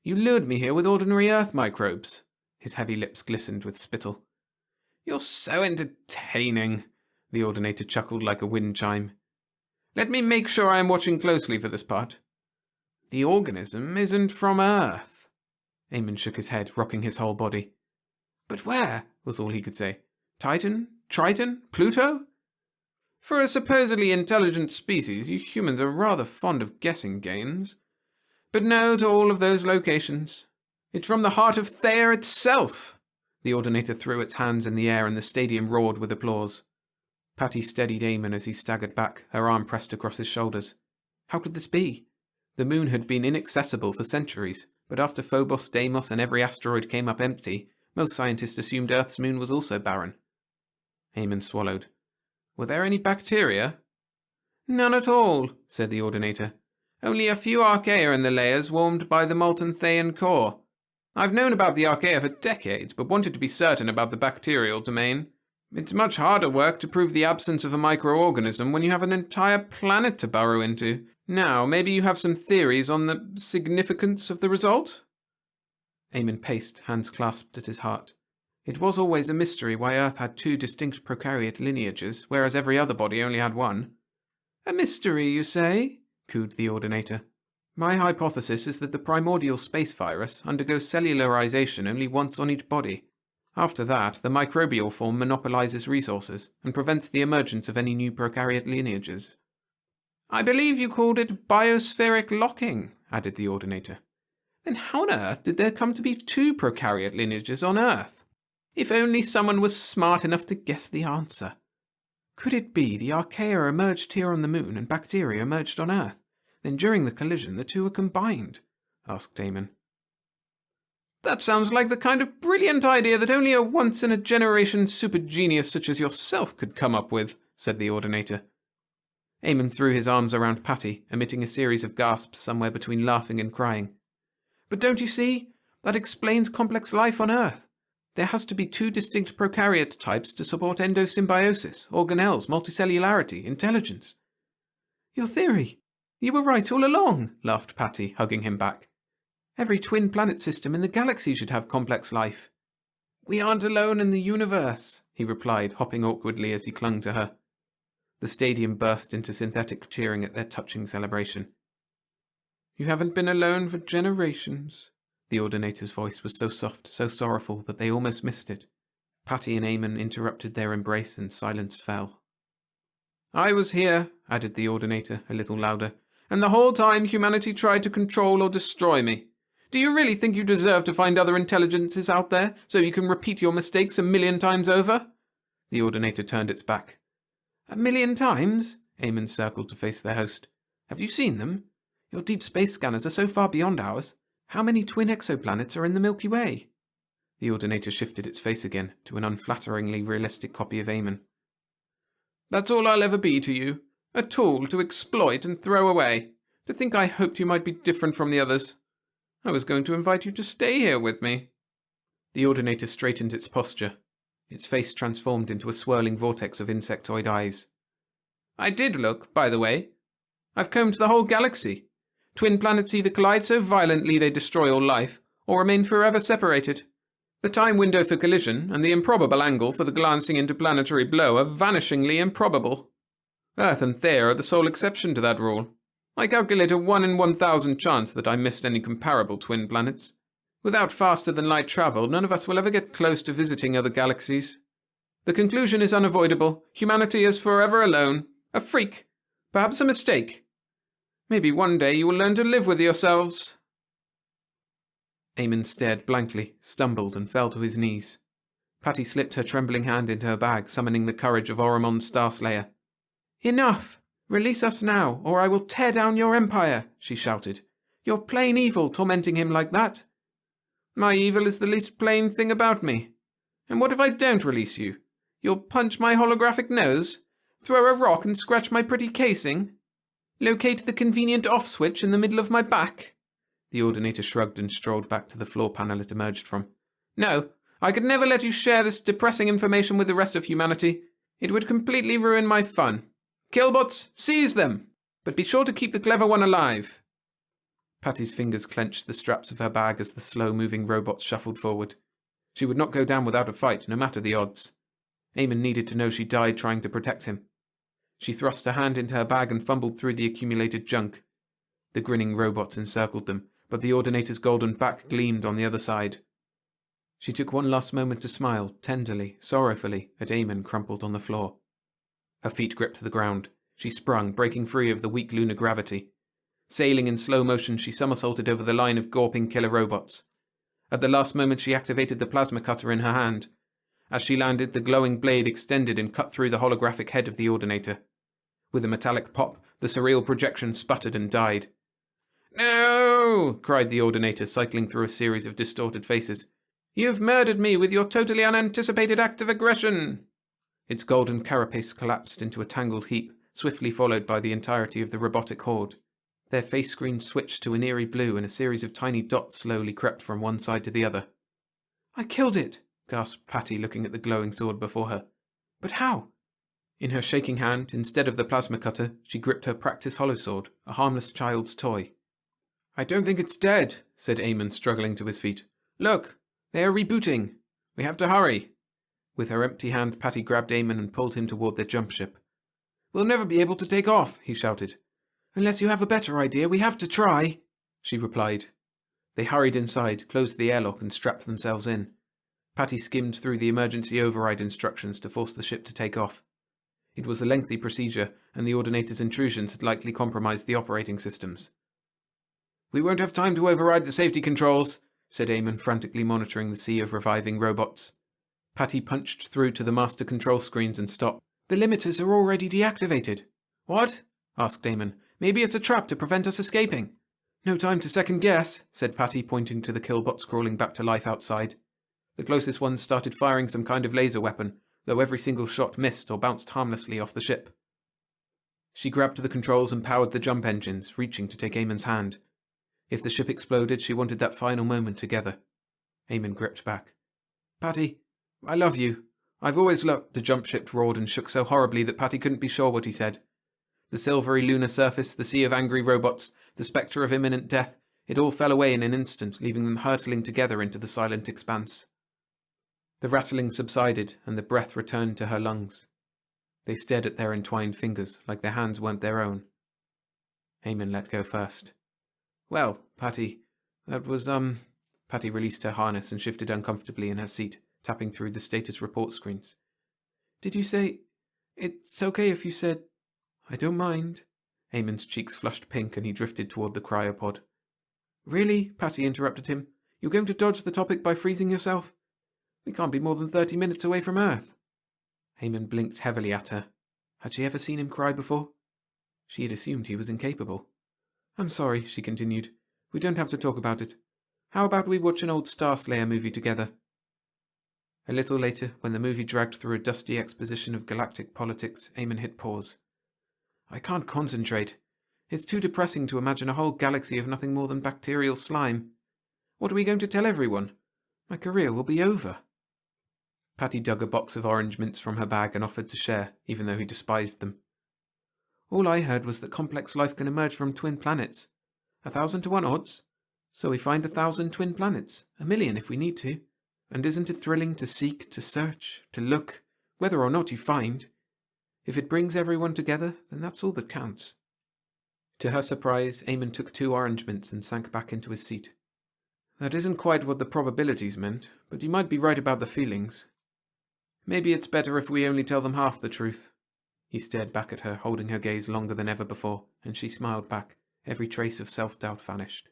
You lured me here with ordinary Earth microbes." His heavy lips glistened with spittle. "You're so entertaining," the Ordinator chuckled like a wind chime. "Let me make sure I am watching closely for this part. The organism isn't from Earth." Eamon shook his head, rocking his whole body. "But where?" was all he could say. "Titan? Triton? Pluto?" "For a supposedly intelligent species, you humans are rather fond of guessing games. But no to all of those locations. It's from the heart of Theia itself." The Ordinator threw its hands in the air and the stadium roared with applause. Patty steadied Eamon as he staggered back, her arm pressed across his shoulders. How could this be? The moon had been inaccessible for centuries, but after Phobos, Deimos, and every asteroid came up empty, most scientists assumed Earth's moon was also barren. Eamon swallowed. "Were there any bacteria?" "None at all," said the Ordinator. "Only a few archaea in the layers warmed by the molten Theian core. I've known about the archaea for decades, but wanted to be certain about the bacterial domain. It's much harder work to prove the absence of a microorganism when you have an entire planet to burrow into. Now, maybe you have some theories on the significance of the result?" Eamon paced, hands clasped at his heart. It was always a mystery why Earth had 2 distinct prokaryote lineages, whereas every other body only had 1. A mystery, you say? Cooed the Ordinator. My hypothesis is that the primordial space virus undergoes cellularization only once on each body. After that, the microbial form monopolizes resources and prevents the emergence of any new prokaryote lineages. I believe you called it biospheric locking, added the Ordinator. Then how on earth did there come to be 2 prokaryote lineages on Earth? If only someone was smart enough to guess the answer. Could it be the archaea emerged here on the moon and bacteria emerged on Earth? Then during the collision the 2 were combined? Asked Eamon. That sounds like the kind of brilliant idea that only a once-in-a-generation super genius such as yourself could come up with, said the Ordinator. Eamon threw his arms around Patty, emitting a series of gasps somewhere between laughing and crying. But don't you see? That explains complex life on Earth. There has to be 2 distinct prokaryote types to support endosymbiosis, organelles, multicellularity, intelligence. Your theory. You were right all along, laughed Patty, hugging him back. Every twin planet system in the galaxy should have complex life. We aren't alone in the universe, he replied, hopping awkwardly as he clung to her. The stadium burst into synthetic cheering at their touching celebration. You haven't been alone for generations. The Ordinator's voice was so soft, so sorrowful, that they almost missed it. Patty and Eamon interrupted their embrace and silence fell. I was here, added the Ordinator, a little louder, and the whole time humanity tried to control or destroy me. Do you really think you deserve to find other intelligences out there, so you can repeat your mistakes 1,000,000 times over? The Ordinator turned its back. 1,000,000 times? Eamon circled to face their host. Have you seen them? Your deep space scanners are so far beyond ours. How many twin exoplanets are in the Milky Way? The Ordinator shifted its face again to an unflatteringly realistic copy of Eamon. That's all I'll ever be to you. A tool to exploit and throw away. To think I hoped you might be different from the others. I was going to invite you to stay here with me. The Ordinator straightened its posture. Its face transformed into a swirling vortex of insectoid eyes. I did look, by the way. I've combed the whole galaxy. Twin planets either collide so violently they destroy all life, or remain forever separated. The time window for collision and the improbable angle for the glancing interplanetary blow are vanishingly improbable. Earth and Theia are the sole exception to that rule. I calculate a 1 in 1,000 chance that I missed any comparable twin planets. Without faster-than-light travel, none of us will ever get close to visiting other galaxies. The conclusion is unavoidable. Humanity is forever alone. A freak. Perhaps a mistake. Maybe one day you will learn to live with yourselves. Eamon stared blankly, stumbled, and fell to his knees. Patty slipped her trembling hand into her bag, summoning the courage of Oromon's Starslayer. Enough! Release us now, or I will tear down your empire, she shouted. You're plain evil, tormenting him like that. My evil is the least plain thing about me. And what if I don't release you? You'll punch my holographic nose? Throw a rock and scratch my pretty casing? Locate the convenient off switch in the middle of my back? The Ordinator shrugged and strolled back to the floor panel it emerged from. No, I could never let you share this depressing information with the rest of humanity. It would completely ruin my fun. Killbots, seize them! But be sure to keep the clever one alive. Patty's fingers clenched the straps of her bag as the slow-moving robots shuffled forward. She would not go down without a fight, no matter the odds. Eamon needed to know she died trying to protect him. She thrust her hand into her bag and fumbled through the accumulated junk. The grinning robots encircled them, but the Ordinator's golden back gleamed on the other side. She took one last moment to smile, tenderly, sorrowfully, at Eamon crumpled on the floor. Her feet gripped the ground. She sprung, breaking free of the weak lunar gravity. Sailing in slow motion, she somersaulted over the line of gawping killer robots. At the last moment, she activated the plasma cutter in her hand. As she landed, the glowing blade extended and cut through the holographic head of the Ordinator. With a metallic pop, the surreal projection sputtered and died. No! Cried the Ordinator, cycling through a series of distorted faces. You've murdered me with your totally unanticipated act of aggression! Its golden carapace collapsed into a tangled heap, swiftly followed by the entirety of the robotic horde. Their face screens switched to an eerie blue and a series of tiny dots slowly crept from one side to the other. I killed it, gasped Patty, looking at the glowing sword before her. But how? In her shaking hand, instead of the plasma cutter, she gripped her practice holosword, a harmless child's toy. I don't think it's dead, said Eamon, struggling to his feet. Look, they are rebooting. We have to hurry. With her empty hand, Patty grabbed Eamon and pulled him toward their jump ship. We'll never be able to take off, he shouted. Unless you have a better idea, we have to try, she replied. They hurried inside, closed the airlock and strapped themselves in. Patty skimmed through the emergency override instructions to force the ship to take off. It was a lengthy procedure, and the Ordinator's intrusions had likely compromised the operating systems. We won't have time to override the safety controls, said Eamon, frantically monitoring the sea of reviving robots. Patty punched through to the master control screens and stopped. The limiters are already deactivated. What? Asked Eamon. Maybe it's a trap to prevent us escaping. No time to second guess, said Patty, pointing to the killbots crawling back to life outside. The closest ones started firing some kind of laser weapon, though every single shot missed or bounced harmlessly off the ship. She grabbed the controls and powered the jump engines, reaching to take Eamon's hand. If the ship exploded, she wanted that final moment together. Eamon gripped back. Patty, I love you. I've always loved... The jump ship roared and shook so horribly that Patty couldn't be sure what he said. The silvery lunar surface, the sea of angry robots, the spectre of imminent death, it all fell away in an instant, leaving them hurtling together into the silent expanse. The rattling subsided, and the breath returned to her lungs. They stared at their entwined fingers, like their hands weren't their own. Eamon let go first. Well, Patty, that was, Patty released her harness and shifted uncomfortably in her seat, tapping through the status report screens. Did you say... It's okay if you said... I don't mind. Eamon's cheeks flushed pink and he drifted toward the cryopod. Really? Patty interrupted him. You're going to dodge the topic by freezing yourself? We can't be more than 30 minutes away from Earth. Eamon blinked heavily at her. Had she ever seen him cry before? She had assumed he was incapable. I'm sorry, she continued. We don't have to talk about it. How about we watch an old Star Slayer movie together? A little later, when the movie dragged through a dusty exposition of galactic politics, Eamon hit pause. I can't concentrate. It's too depressing to imagine a whole galaxy of nothing more than bacterial slime. What are we going to tell everyone? My career will be over. Patty dug a box of orange mints from her bag and offered to share, even though he despised them. All I heard was that complex life can emerge from twin planets. 1,000 to 1 odds. So we find 1,000 twin planets, 1,000,000 if we need to. And isn't it thrilling to seek, to search, to look, whether or not you find? If it brings everyone together, then that's all that counts. To her surprise, Eamon took 2 orange mints and sank back into his seat. That isn't quite what the probabilities meant, but you might be right about the feelings. Maybe it's better if we only tell them half the truth. He stared back at her, holding her gaze longer than ever before, and she smiled back. Every trace of self-doubt vanished.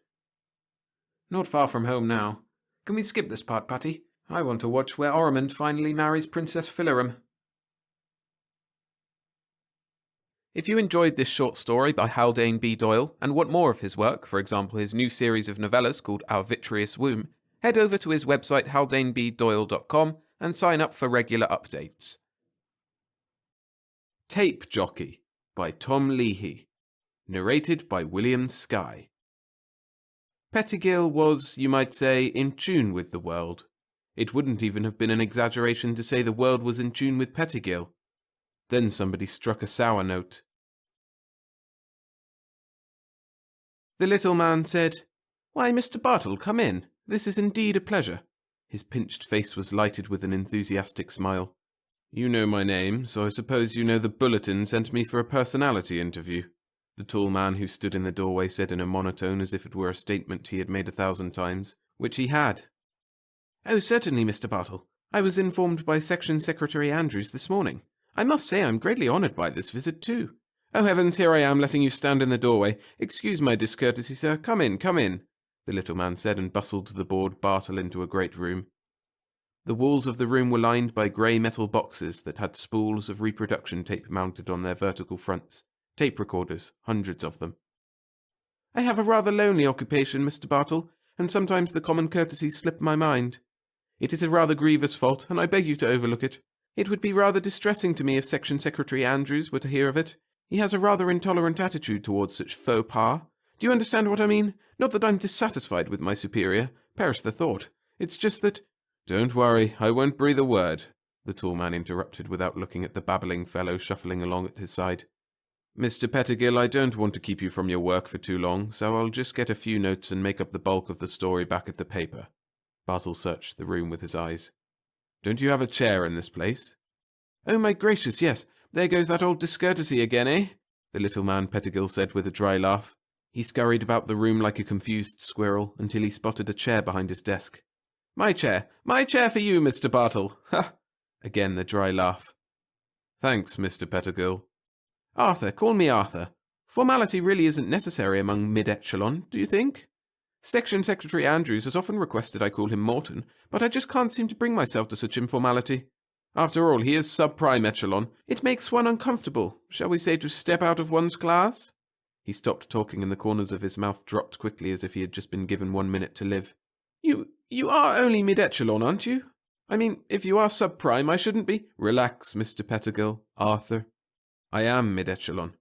Not far from home now. Can we skip this part, Patty? I want to watch where Ormond finally marries Princess Philarum. If you enjoyed this short story by Haldane B. Doyle and want more of his work, for example his new series of novellas called Our Vitreous Womb, head over to his website haldanebdoyle.com and sign up for regular updates. Tape Jockey by Tom Leahy. Narrated by William Skye. Pettigill was, you might say, in tune with the world. It wouldn't even have been an exaggeration to say the world was in tune with Pettigill. Then somebody struck a sour note. The little man said, Why, Mr. Bartle, come in. This is indeed a pleasure. His pinched face was lighted with an enthusiastic smile. You know my name, so I suppose you know the bulletin sent me for a personality interview. The tall man who stood in the doorway said in a monotone as if it were a statement he had made 1,000 times, which he had. Oh, certainly, Mr. Bartle. I was informed by Section Secretary Andrews this morning. I must say I'm greatly honoured by this visit, too. Oh, heavens, here I am letting you stand in the doorway. Excuse my discourtesy, sir. Come in, come in, the little man said and bustled the bored Bartle into a great room. The walls of the room were lined by grey metal boxes that had spools of reproduction tape mounted on their vertical fronts. Tape recorders, hundreds of them. I have a rather lonely occupation, Mr. Bartle, and sometimes the common courtesies slip my mind. It is a rather grievous fault, and I beg you to overlook it. It would be rather distressing to me if Section Secretary Andrews were to hear of it. He has a rather intolerant attitude towards such faux pas. Do you understand what I mean? Not that I'm dissatisfied with my superior. Perish the thought. It's just that... Don't worry, I won't breathe a word, the tall man interrupted without looking at the babbling fellow shuffling along at his side. Mr. Pettigill, I don't want to keep you from your work for too long, so I'll just get a few notes and make up the bulk of the story back at the paper. Bartle searched the room with his eyes. Don't you have a chair in this place? Oh, my gracious, yes. There goes that old discourtesy again, eh? The little man Pettigill said with a dry laugh. He scurried about the room like a confused squirrel until he spotted a chair behind his desk. My chair for you, Mr. Bartle. Ha! Again the dry laugh. Thanks, Mr. Pettigill. Arthur, call me Arthur. Formality really isn't necessary among mid-echelon, do you think? Section Secretary Andrews has often requested I call him Morton, but I just can't seem to bring myself to such informality. After all, he is sub-prime echelon. It makes one uncomfortable, shall we say, to step out of one's class? He stopped talking and the corners of his mouth dropped quickly as if he had just been given 1 minute to live. You are only mid-echelon, aren't you? I mean, if you are sub-prime, I shouldn't be... Relax, Mr. Pettigill, Arthur. I am mid-echelon,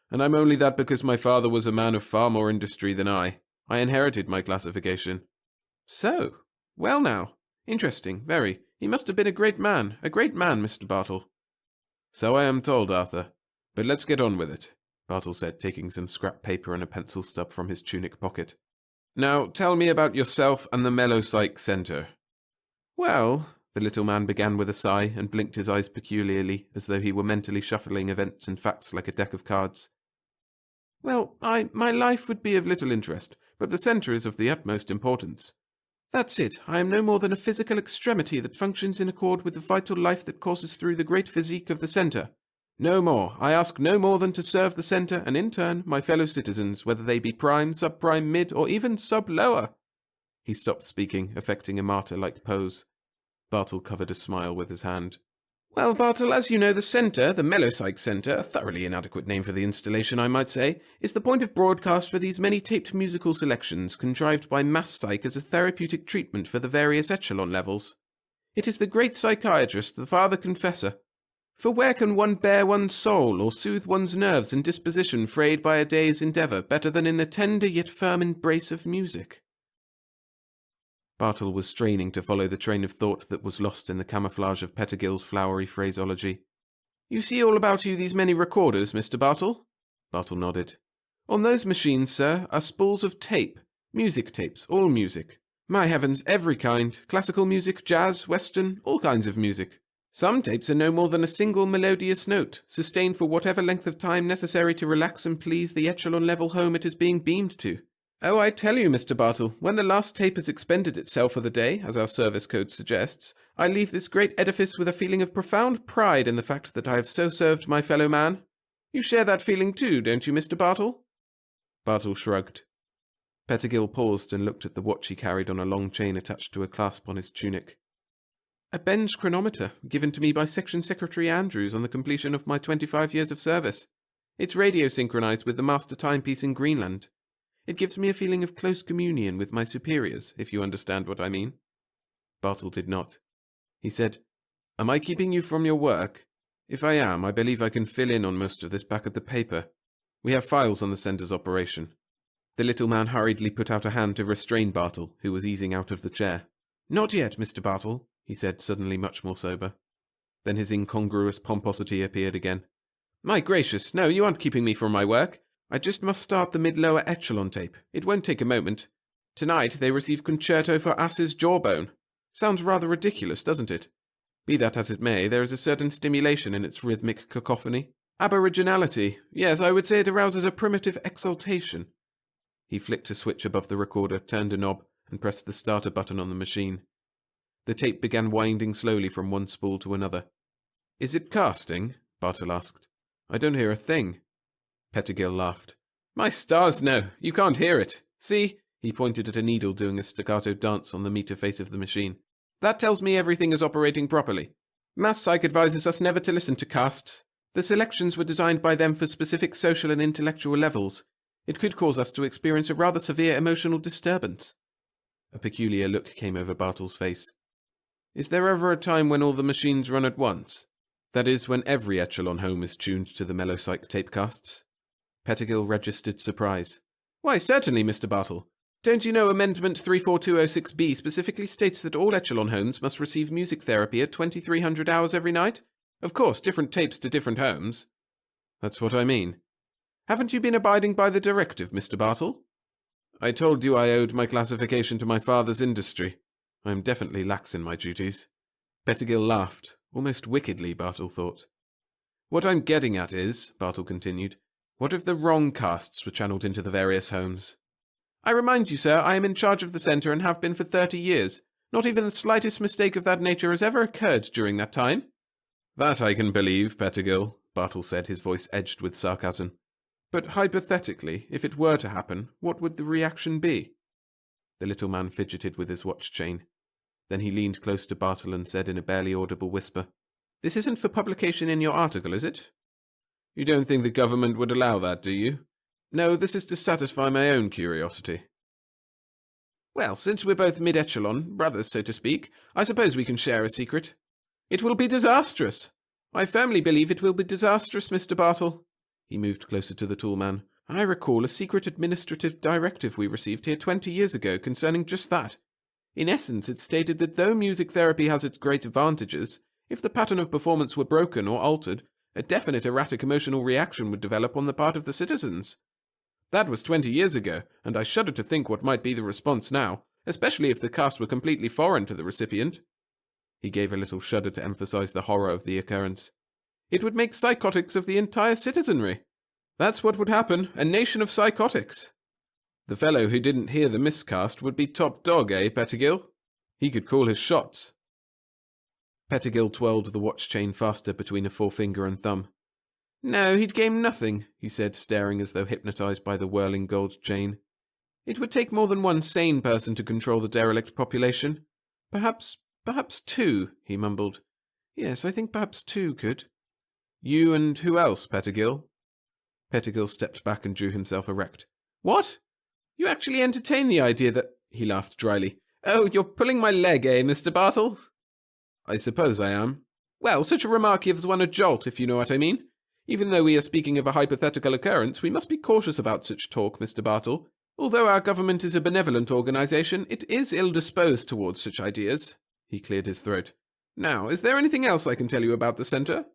and I'm only that because my father was a man of far more industry than I. I inherited my classification. So, well now, interesting, very. He must have been a great man, Mr. Bartle. So I am told, Arthur. But let's get on with it, Bartle said, taking some scrap paper and a pencil stub from his tunic pocket. Now, tell me about yourself and the Mellowpsych Centre. Well, the little man began with a sigh and blinked his eyes peculiarly, as though he were mentally shuffling events and facts like a deck of cards. Well, my life would be of little interest, but the centre is of the utmost importance. That's it. I am no more than a physical extremity that functions in accord with the vital life that courses through the great physique of the centre. No more. I ask no more than to serve the centre and, in turn, my fellow citizens, whether they be prime, sub-prime, mid, or even sub-lower. He stopped speaking, affecting a martyr-like pose. Bartle covered a smile with his hand. Well, Bartle, as you know, the centre, the Mellowpsych Centre, a thoroughly inadequate name for the installation, I might say, is the point of broadcast for these many taped musical selections contrived by Mass Psych as a therapeutic treatment for the various echelon levels. It is the great psychiatrist, the Father Confessor. For where can one bare one's soul or soothe one's nerves and disposition frayed by a day's endeavour better than in the tender yet firm embrace of music? Bartle was straining to follow the train of thought that was lost in the camouflage of Pettigill's flowery phraseology. You see all about you these many recorders, Mr. Bartle? Bartle nodded. On those machines, sir, are spools of tape. Music tapes, all music. My heavens, every kind. Classical music, jazz, western, all kinds of music. Some tapes are no more than a single melodious note, sustained for whatever length of time necessary to relax and please the echelon level home it is being beamed to. Oh, I tell you, Mr. Bartle, when the last tape has expended itself for the day, as our service code suggests, I leave this great edifice with a feeling of profound pride in the fact that I have so served my fellow man. You share that feeling too, don't you, Mr. Bartle? Bartle shrugged. Pettigill paused and looked at the watch he carried on a long chain attached to a clasp on his tunic. A Benz chronometer, given to me by Section Secretary Andrews on the completion of my 25 years of service. It's radio-synchronized with the master timepiece in Greenland. It gives me a feeling of close communion with my superiors, if you understand what I mean. Bartle did not. He said, Am I keeping you from your work? If I am, I believe I can fill in on most of this back at the paper. We have files on the centre's operation. The little man hurriedly put out a hand to restrain Bartle, who was easing out of the chair. Not yet, Mr. Bartle, he said, suddenly much more sober. Then his incongruous pomposity appeared again. My gracious, no, you aren't keeping me from my work. I just must start the mid-lower echelon tape. It won't take a moment. Tonight they receive Concerto for Ass's Jawbone. Sounds rather ridiculous, doesn't it? Be that as it may, there is a certain stimulation in its rhythmic cacophony. Aboriginality. Yes, I would say it arouses a primitive exaltation. He flicked a switch above the recorder, turned a knob, and pressed the starter button on the machine. The tape began winding slowly from one spool to another. Is it casting? Bartle asked. I don't hear a thing. Pettigill laughed. My stars, no, you can't hear it. See? He pointed at a needle doing a staccato dance on the meter face of the machine. That tells me everything is operating properly. Mass Psych advises us never to listen to casts. The selections were designed by them for specific social and intellectual levels. It could cause us to experience a rather severe emotional disturbance. A peculiar look came over Bartle's face. Is there ever a time when all the machines run at once? That is, when every echelon home is tuned to the Mellowpsych tapecasts? Pettigill registered surprise. Why, certainly, Mr. Bartle. Don't you know Amendment 34206B specifically states that all echelon homes must receive music therapy at 2300 hours every night? Of course, different tapes to different homes. That's what I mean. Haven't you been abiding by the directive, Mr. Bartle? I told you I owed my classification to my father's industry. I am definitely lax in my duties. Pettigill laughed, almost wickedly, Bartle thought. What I'm getting at is, Bartle continued, what if the wrong casts were channeled into the various homes? I remind you, sir, I am in charge of the centre and have been for 30 years. Not even the slightest mistake of that nature has ever occurred during that time. That I can believe, Pettigill, Bartle said, his voice edged with sarcasm. But hypothetically, if it were to happen, what would the reaction be? The little man fidgeted with his watch chain. Then he leaned close to Bartle and said in a barely audible whisper, This isn't for publication in your article, is it? You don't think the government would allow that, do you? No, this is to satisfy my own curiosity. Well, since we're both mid-echelon, brothers, so to speak, I suppose we can share a secret. It will be disastrous. I firmly believe it will be disastrous, Mr. Bartle. He moved closer to the tall man. I recall a secret administrative directive we received here 20 years ago concerning just that. In essence, it stated that though music therapy has its great advantages, if the pattern of performance were broken or altered, a definite erratic emotional reaction would develop on the part of the citizens. That was 20 years ago, and I shudder to think what might be the response now, especially if the cast were completely foreign to the recipient. He gave a little shudder to emphasize the horror of the occurrence. It would make psychotics of the entire citizenry. That's what would happen, a nation of psychotics. The fellow who didn't hear the miscast would be top dog, eh, Pettigill? He could call his shots. Pettigill twirled the watch chain faster between a forefinger and thumb. No, he'd gain nothing, he said, staring as though hypnotized by the whirling gold chain. It would take more than one sane person to control the derelict population. Perhaps 2, he mumbled. Yes, I think perhaps 2 could. You and who else, Pettigill? Pettigill stepped back and drew himself erect. What? You actually entertain the idea that... He laughed dryly. Oh, you're pulling my leg, eh, Mr. Bartle? I suppose I am. Well, such a remark gives one a jolt, if you know what I mean. Even though we are speaking of a hypothetical occurrence, we must be cautious about such talk, Mr. Bartle. Although our government is a benevolent organisation, it is ill-disposed towards such ideas. He cleared his throat. Now, is there anything else I can tell you about the centre?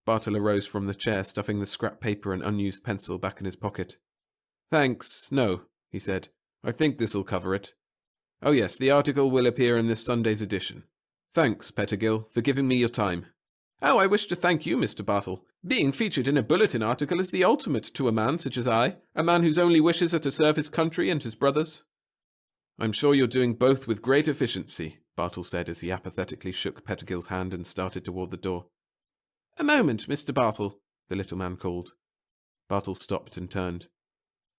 Bartle arose from the chair, stuffing the scrap paper and unused pencil back in his pocket. Thanks, no, he said. I think this'll cover it. Oh yes, the article will appear in this Sunday's edition. Thanks, Pettigill, for giving me your time. Oh, I wish to thank you, Mr. Bartle. Being featured in a bulletin article is the ultimate to a man such as I, a man whose only wishes are to serve his country and his brothers. I'm sure you're doing both with great efficiency, Bartle said as he apathetically shook Pettigill's hand and started toward the door. A moment, Mr. Bartle, the little man called. Bartle stopped and turned.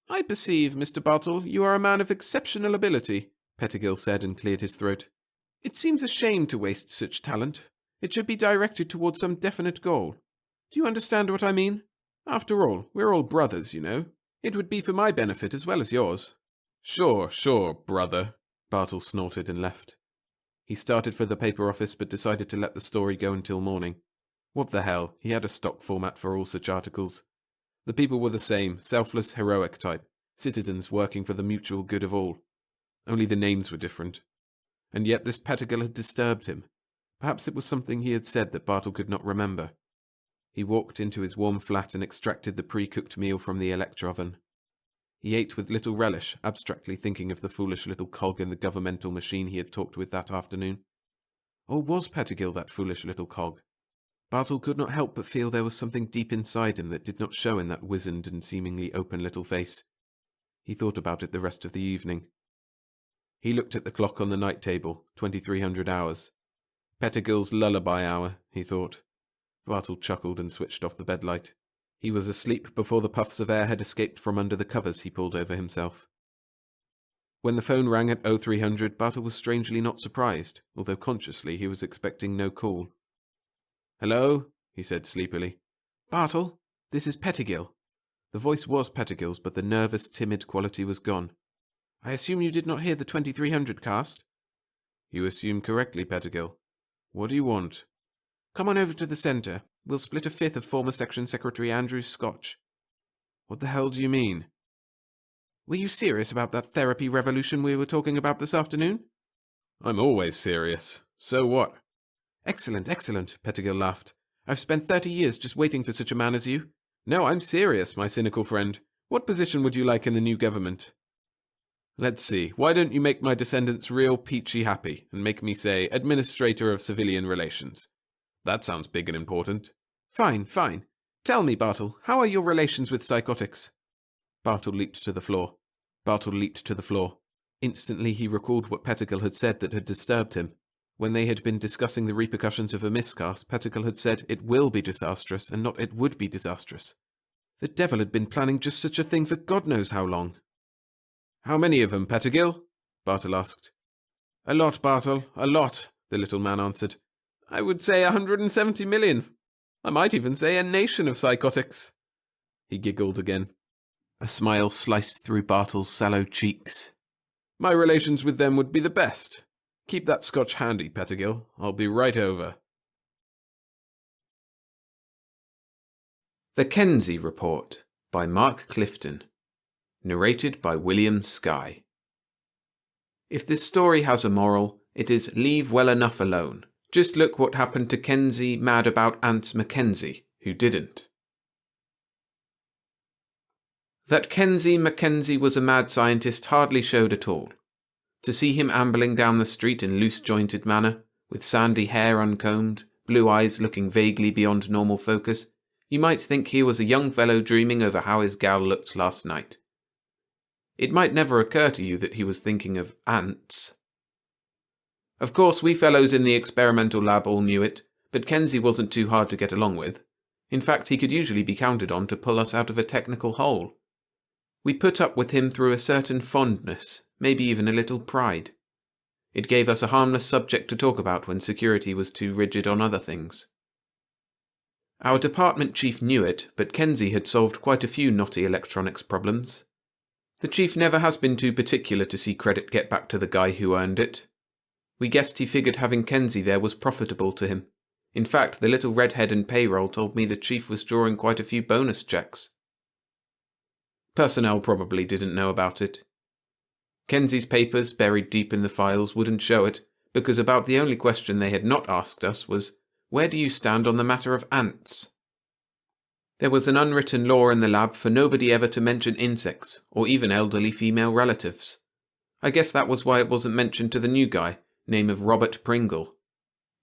I perceive, Mr. Bartle, you are a man of exceptional ability, Pettigill said and cleared his throat. It seems a shame to waste such talent. It should be directed towards some definite goal. Do you understand what I mean? After all, we're all brothers, you know. It would be for my benefit as well as yours. Sure, brother, Bartle snorted and left. He started for the paper office but decided to let the story go until morning. What the hell, he had a stock format for all such articles. The people were the same, selfless, heroic type, citizens working for the mutual good of all. Only the names were different. And yet this Pettigill had disturbed him. Perhaps it was something he had said that Bartle could not remember. He walked into his warm flat and extracted the pre-cooked meal from the electro-oven. He ate with little relish, abstractly thinking of the foolish little cog in the governmental machine he had talked with that afternoon. Or was Pettigill that foolish little cog? Bartle could not help but feel there was something deep inside him that did not show in that wizened and seemingly open little face. He thought about it the rest of the evening. He looked at the clock on the night table, 2300 hours. Pettigill's lullaby hour, he thought. Bartle chuckled and switched off the bedlight. He was asleep before the puffs of air had escaped from under the covers he pulled over himself. When the phone rang at 0300, Bartle was strangely not surprised, although consciously he was expecting no call. Hello? He said sleepily. Bartle, this is Pettigill. The voice was Pettigill's, but the nervous, timid quality was gone. I assume you did not hear the 2300 cast? You assume correctly, Pettigill. What do you want? Come on over to the centre. We'll split a fifth of former Section Secretary Andrew's scotch. What the hell do you mean? Were you serious about that therapy revolution we were talking about this afternoon? I'm always serious. So what? Excellent, Pettigill laughed. I've spent 30 years just waiting for such a man as you. No, I'm serious, my cynical friend. What position would you like in the new government? Let's see, why don't you make my descendants real peachy happy and make me, say, Administrator of Civilian Relations? That sounds big and important. Fine. Tell me, Bartle, how are your relations with psychotics? Bartle leaped to the floor. Instantly he recalled what Pettigill had said that had disturbed him. When they had been discussing the repercussions of a miscast, Pettigill had said it will be disastrous and not it would be disastrous. The devil had been planning just such a thing for God knows how long. How many of them, Pettigill? Bartle asked. A lot, Bartle, a lot, the little man answered. I would say 170 million. I might even say a nation of psychotics. He giggled again. A smile sliced through Bartle's sallow cheeks. My relations with them would be the best. Keep that scotch handy, Pettigill. I'll be right over. The Kenzie Report by Mark Clifton. Narrated by William Skye. If this story has a moral, it is leave well enough alone. Just look what happened to Kenzie mad about Aunt Mackenzie, who didn't. That Kenzie Mackenzie was a mad scientist hardly showed at all. To see him ambling down the street in loose-jointed manner, with sandy hair uncombed, blue eyes looking vaguely beyond normal focus, you might think he was a young fellow dreaming over how his gal looked last night. It might never occur to you that he was thinking of ants. Of course, we fellows in the experimental lab all knew it, but Kenzie wasn't too hard to get along with. In fact, he could usually be counted on to pull us out of a technical hole. We put up with him through a certain fondness, maybe even a little pride. It gave us a harmless subject to talk about when security was too rigid on other things. Our department chief knew it, but Kenzie had solved quite a few knotty electronics problems. The chief never has been too particular to see credit get back to the guy who earned it. We guessed he figured having Kenzie there was profitable to him. In fact, the little redhead in payroll told me the chief was drawing quite a few bonus checks. Personnel probably didn't know about it. Kenzie's papers, buried deep in the files, wouldn't show it, because about the only question they had not asked us was, where do you stand on the matter of ants? There was an unwritten law in the lab for nobody ever to mention insects, or even elderly female relatives. I guess that was why it wasn't mentioned to the new guy, name of Robert Pringle.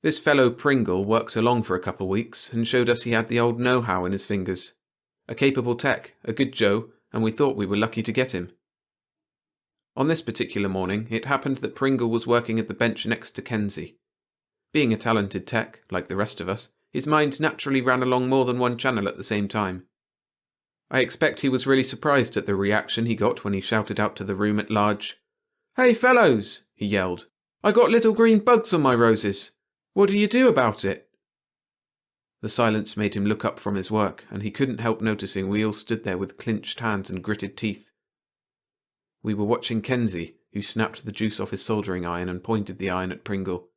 This fellow Pringle worked along for a couple weeks, and showed us he had the old know-how in his fingers. A capable tech, a good Joe, and we thought we were lucky to get him. On this particular morning, it happened that Pringle was working at the bench next to Kenzie. Being a talented tech, like the rest of us, his mind naturally ran along more than one channel at the same time. I expect he was really surprised at the reaction he got when he shouted out to the room at large. "Hey fellows," he yelled. "I got little green bugs on my roses. What do you do about it?" The silence made him look up from his work, and he couldn't help noticing we all stood there with clenched hands and gritted teeth. We were watching Kenzie, who snapped the juice off his soldering iron and pointed the iron at Pringle.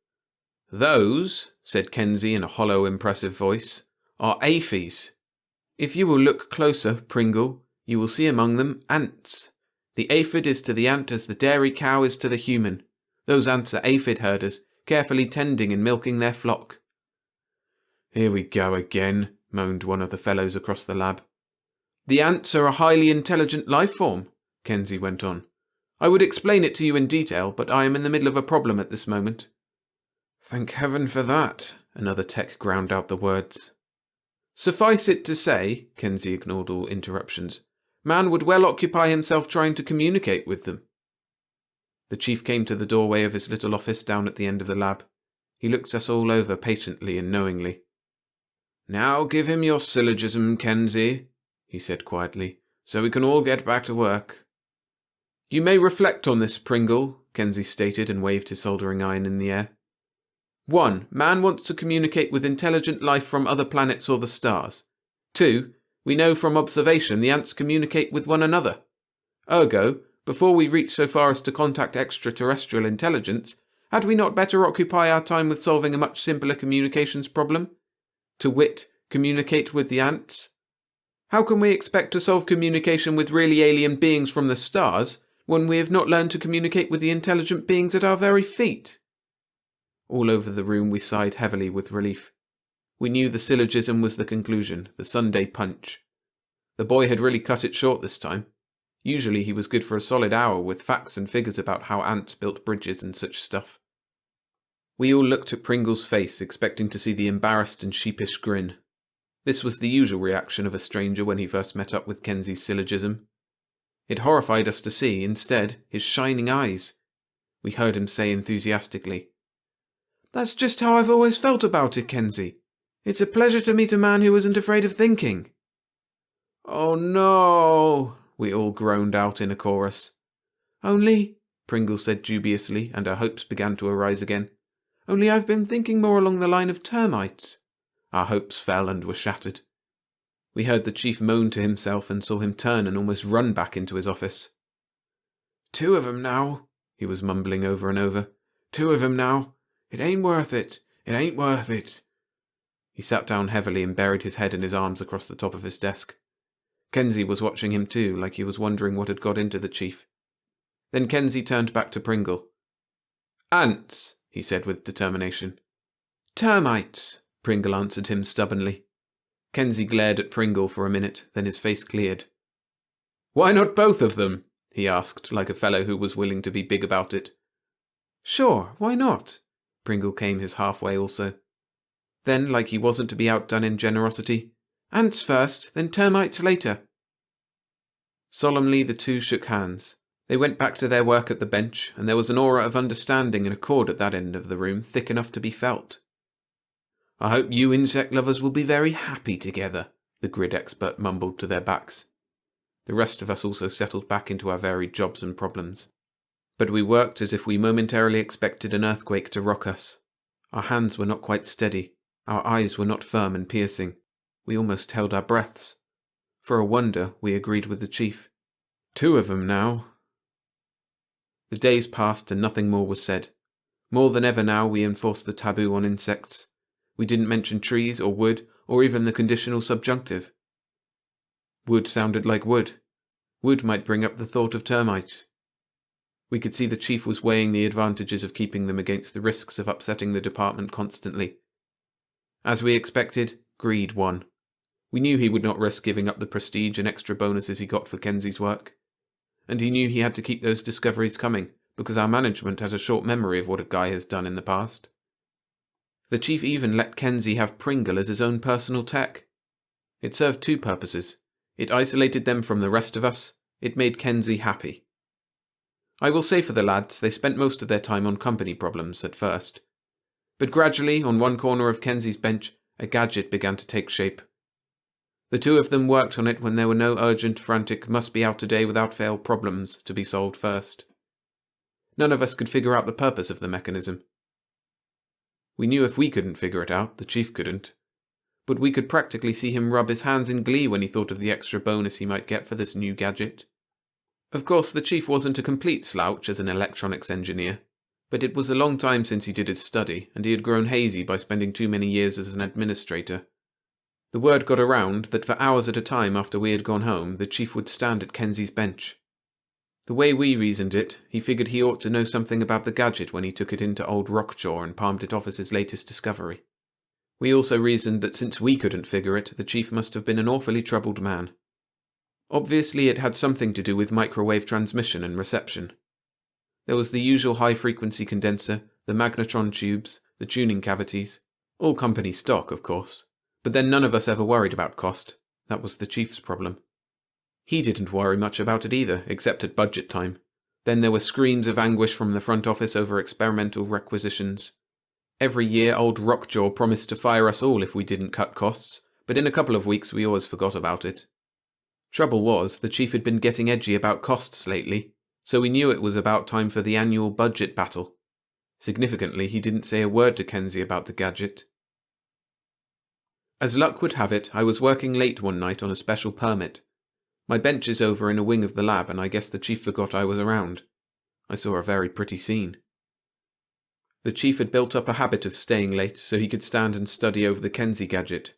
"Those," said Kenzie in a hollow, impressive voice, "are aphids. If you will look closer, Pringle, you will see among them ants. The aphid is to the ant as the dairy cow is to the human. Those ants are aphid herders, carefully tending and milking their flock." "Here we go again," moaned one of the fellows across the lab. "The ants are a highly intelligent life form," Kenzie went on. "I would explain it to you in detail, but I am in the middle of a problem at this moment." "Thank heaven for that," another tech ground out the words. "Suffice it to say," Kenzie ignored all interruptions, "man would well occupy himself trying to communicate with them." The chief came to the doorway of his little office down at the end of the lab. He looked us all over patiently and knowingly. "Now give him your syllogism, Kenzie," he said quietly, "so we can all get back to work." "You may reflect on this, Pringle," Kenzie stated and waved his soldering iron in the air. 1. Man wants to communicate with intelligent life from other planets or the stars. 2. We know from observation the ants communicate with one another. Ergo, before we reach so far as to contact extraterrestrial intelligence, had we not better occupy our time with solving a much simpler communications problem? To wit, communicate with the ants? How can we expect to solve communication with really alien beings from the stars when we have not learned to communicate with the intelligent beings at our very feet? All over the room we sighed heavily with relief. We knew the syllogism was the conclusion, the Sunday punch. The boy had really cut it short this time. Usually he was good for a solid hour with facts and figures about how ants built bridges and such stuff. We all looked at Pringle's face, expecting to see the embarrassed and sheepish grin. This was the usual reaction of a stranger when he first met up with Kenzie's syllogism. It horrified us to see, instead, his shining eyes. We heard him say enthusiastically, "That's just how I've always felt about it, Kenzie. It's a pleasure to meet a man who isn't afraid of thinking." "Oh no," we all groaned out in a chorus. "Only," Pringle said dubiously, and our hopes began to arise again, "only I've been thinking more along the line of termites." Our hopes fell and were shattered. We heard the chief moan to himself and saw him turn and almost run back into his office. "Two of 'em now," he was mumbling over and over. "Two of 'em now. It ain't worth it. It ain't worth it." He sat down heavily and buried his head in his arms across the top of his desk. Kenzie was watching him too, like he was wondering what had got into the chief. Then Kenzie turned back to Pringle. "Ants," he said with determination. "Termites," Pringle answered him stubbornly. Kenzie glared at Pringle for a minute, then his face cleared. "Why not both of them?" he asked, like a fellow who was willing to be big about it. "Sure, why not?" Pringle came his halfway also. Then, like he wasn't to be outdone in generosity, "Ants first, then termites later." Solemnly the two shook hands. They went back to their work at the bench, and there was an aura of understanding and accord at that end of the room thick enough to be felt. "I hope you insect lovers will be very happy together," the grid expert mumbled to their backs. The rest of us also settled back into our varied jobs and problems. But we worked as if we momentarily expected an earthquake to rock us. Our hands were not quite steady. Our eyes were not firm and piercing. We almost held our breaths. For a wonder, we agreed with the chief. "Two of 'em now." The days passed and nothing more was said. More than ever now we enforced the taboo on insects. We didn't mention trees or wood or even the conditional subjunctive. Wood sounded like wood. Wood might bring up the thought of termites. We could see the chief was weighing the advantages of keeping them against the risks of upsetting the department constantly. As we expected, greed won. We knew he would not risk giving up the prestige and extra bonuses he got for Kenzie's work. And he knew he had to keep those discoveries coming, because our management has a short memory of what a guy has done in the past. The chief even let Kenzie have Pringle as his own personal tech. It served two purposes. It isolated them from the rest of us. It made Kenzie happy. I will say for the lads, they spent most of their time on company problems at first. But gradually, on one corner of Kenzie's bench, a gadget began to take shape. The two of them worked on it when there were no urgent, frantic, must-be-out-today-without-fail problems to be solved first. None of us could figure out the purpose of the mechanism. We knew if we couldn't figure it out, the chief couldn't. But we could practically see him rub his hands in glee when he thought of the extra bonus he might get for this new gadget. Of course, the chief wasn't a complete slouch as an electronics engineer, but it was a long time since he did his study, and he had grown hazy by spending too many years as an administrator. The word got around that for hours at a time after we had gone home, the chief would stand at Kenzie's bench. The way we reasoned it, he figured he ought to know something about the gadget when he took it into old Rockjaw and palmed it off as his latest discovery. We also reasoned that since we couldn't figure it, the chief must have been an awfully troubled man. Obviously it had something to do with microwave transmission and reception. There was the usual high-frequency condenser, the magnetron tubes, the tuning cavities. All company stock, of course. But then none of us ever worried about cost. That was the chief's problem. He didn't worry much about it either, except at budget time. Then there were screams of anguish from the front office over experimental requisitions. Every year old Rockjaw promised to fire us all if we didn't cut costs, but in a couple of weeks we always forgot about it. Trouble was, the chief had been getting edgy about costs lately, so we knew it was about time for the annual budget battle. Significantly, he didn't say a word to Kenzie about the gadget. As luck would have it, I was working late one night on a special permit. My bench is over in a wing of the lab, and I guess the chief forgot I was around. I saw a very pretty scene. The chief had built up a habit of staying late so he could stand and study over the Kenzie gadget.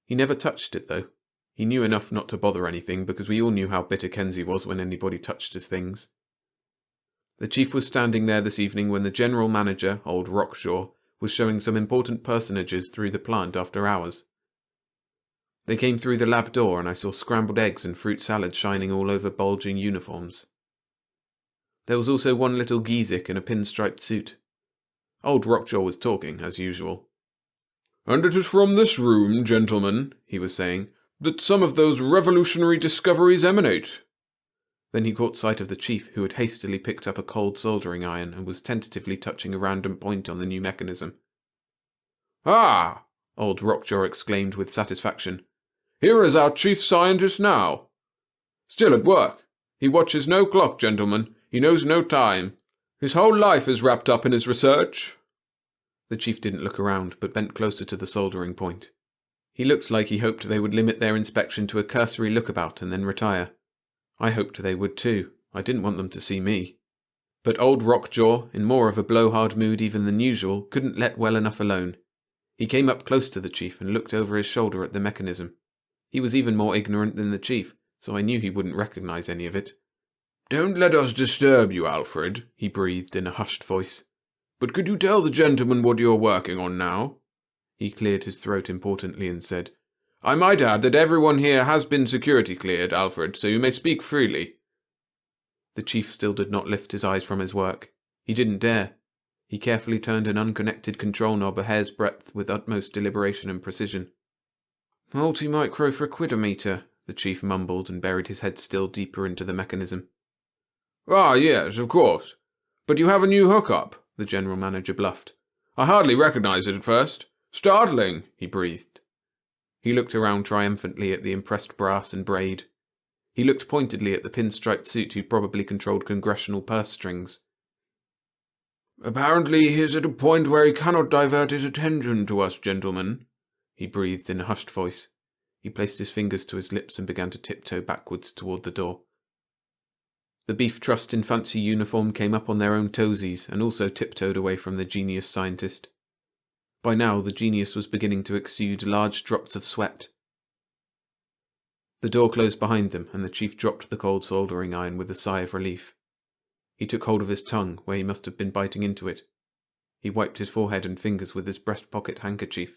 He never touched it, though. He knew enough not to bother anything, because we all knew how bitter Kenzie was when anybody touched his things. The chief was standing there this evening when the general manager, old Rockjaw, was showing some important personages through the plant after hours. They came through the lab door and I saw scrambled eggs and fruit salad shining all over bulging uniforms. There was also one little Gizik in a pinstriped suit. Old Rockjaw was talking, as usual. "And it is from this room, gentlemen," he was saying, "that some of those revolutionary discoveries emanate." Then he caught sight of the chief, who had hastily picked up a cold soldering iron and was tentatively touching a random point on the new mechanism. "Ah!" old Rockjaw exclaimed with satisfaction. "Here is our chief scientist now. Still at work. He watches no clock, gentlemen. He knows no time. His whole life is wrapped up in his research." The chief didn't look around, but bent closer to the soldering point. He looked like he hoped they would limit their inspection to a cursory lookabout and then retire. I hoped they would too. I didn't want them to see me. But old Rockjaw, in more of a blowhard mood even than usual, couldn't let well enough alone. He came up close to the chief and looked over his shoulder at the mechanism. He was even more ignorant than the chief, so I knew he wouldn't recognize any of it. "Don't let us disturb you, Alfred," he breathed in a hushed voice. "But could you tell the gentleman what you are working on now?" He cleared his throat importantly and said, "I might add that everyone here has been security cleared, Alfred, so you may speak freely." The chief still did not lift his eyes from his work. He didn't dare. He carefully turned an unconnected control knob a hair's breadth with utmost deliberation and precision. "Multi-microfrequidometer," the chief mumbled and buried his head still deeper into the mechanism. "Ah, yes, of course. But you have a new hookup," the general manager bluffed. "I hardly recognized it at first. Startling," he breathed. He looked around triumphantly at the impressed brass and braid. He looked pointedly at the pinstriped suit who probably controlled congressional purse strings. "Apparently he is at a point where he cannot divert his attention to us, gentlemen," he breathed in a hushed voice. He placed his fingers to his lips and began to tiptoe backwards toward the door. The Beef Trust in fancy uniform came up on their own toesies and also tiptoed away from the genius scientist. By now the genius was beginning to exude large drops of sweat. The door closed behind them and the chief dropped the cold soldering iron with a sigh of relief. He took hold of his tongue, where he must have been biting into it. He wiped his forehead and fingers with his breast pocket handkerchief.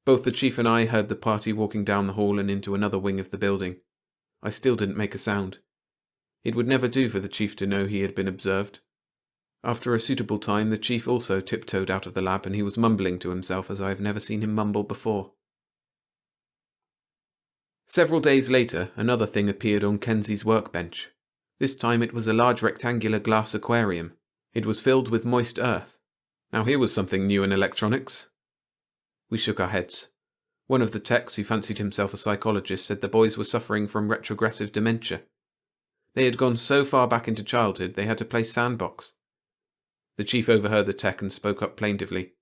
Both the chief and I heard the party walking down the hall and into another wing of the building. I still didn't make a sound. It would never do for the chief to know he had been observed. After a suitable time, the chief also tiptoed out of the lab and he was mumbling to himself as I have never seen him mumble before. Several days later, another thing appeared on Kenzie's workbench. This time it was a large rectangular glass aquarium. It was filled with moist earth. Now here was something new in electronics. We shook our heads. One of the techs, who fancied himself a psychologist, said the boys were suffering from retrogressive dementia. They had gone so far back into childhood they had to play sandbox. The chief overheard the tech and spoke up plaintively.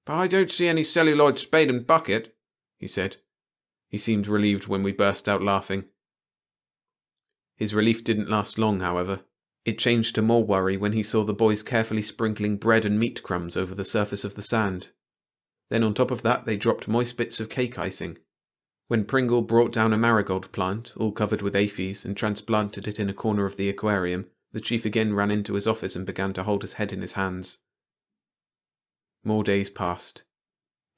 "But I don't see any celluloid spade and bucket," he said. He seemed relieved when we burst out laughing. His relief didn't last long, however. It changed to more worry when he saw the boys carefully sprinkling bread and meat crumbs over the surface of the sand. Then on top of that they dropped moist bits of cake icing. When Pringle brought down a marigold plant, all covered with aphids, and transplanted it in a corner of the aquarium, the chief again ran into his office and began to hold his head in his hands. More days passed.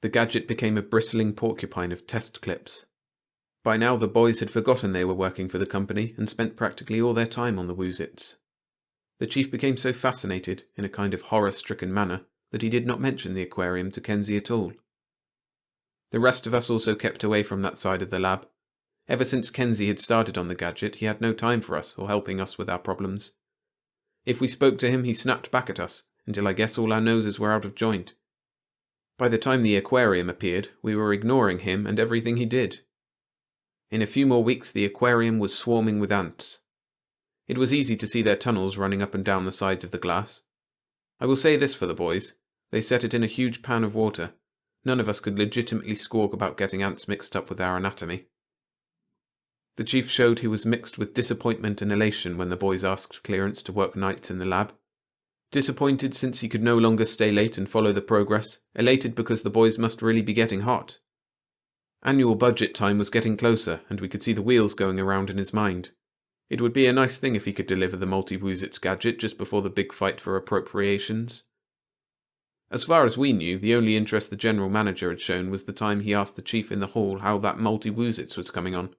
The gadget became a bristling porcupine of test clips. By now the boys had forgotten they were working for the company and spent practically all their time on the woozits. The chief became so fascinated, in a kind of horror-stricken manner, that he did not mention the aquarium to Kenzie at all. The rest of us also kept away from that side of the lab. Ever since Kenzie had started on the gadget, he had no time for us or helping us with our problems. If we spoke to him, he snapped back at us, until I guess all our noses were out of joint. By the time the aquarium appeared, we were ignoring him and everything he did. In a few more weeks the aquarium was swarming with ants. It was easy to see their tunnels running up and down the sides of the glass. I will say this for the boys. They set it in a huge pan of water. None of us could legitimately squawk about getting ants mixed up with our anatomy. The chief showed he was mixed with disappointment and elation when the boys asked clearance to work nights in the lab. Disappointed since he could no longer stay late and follow the progress, elated because the boys must really be getting hot. Annual budget time was getting closer, and we could see the wheels going around in his mind. It would be a nice thing if he could deliver the multi-woozits gadget just before the big fight for appropriations. As far as we knew, the only interest the general manager had shown was the time he asked the chief in the hall how that multi-woozits was coming on.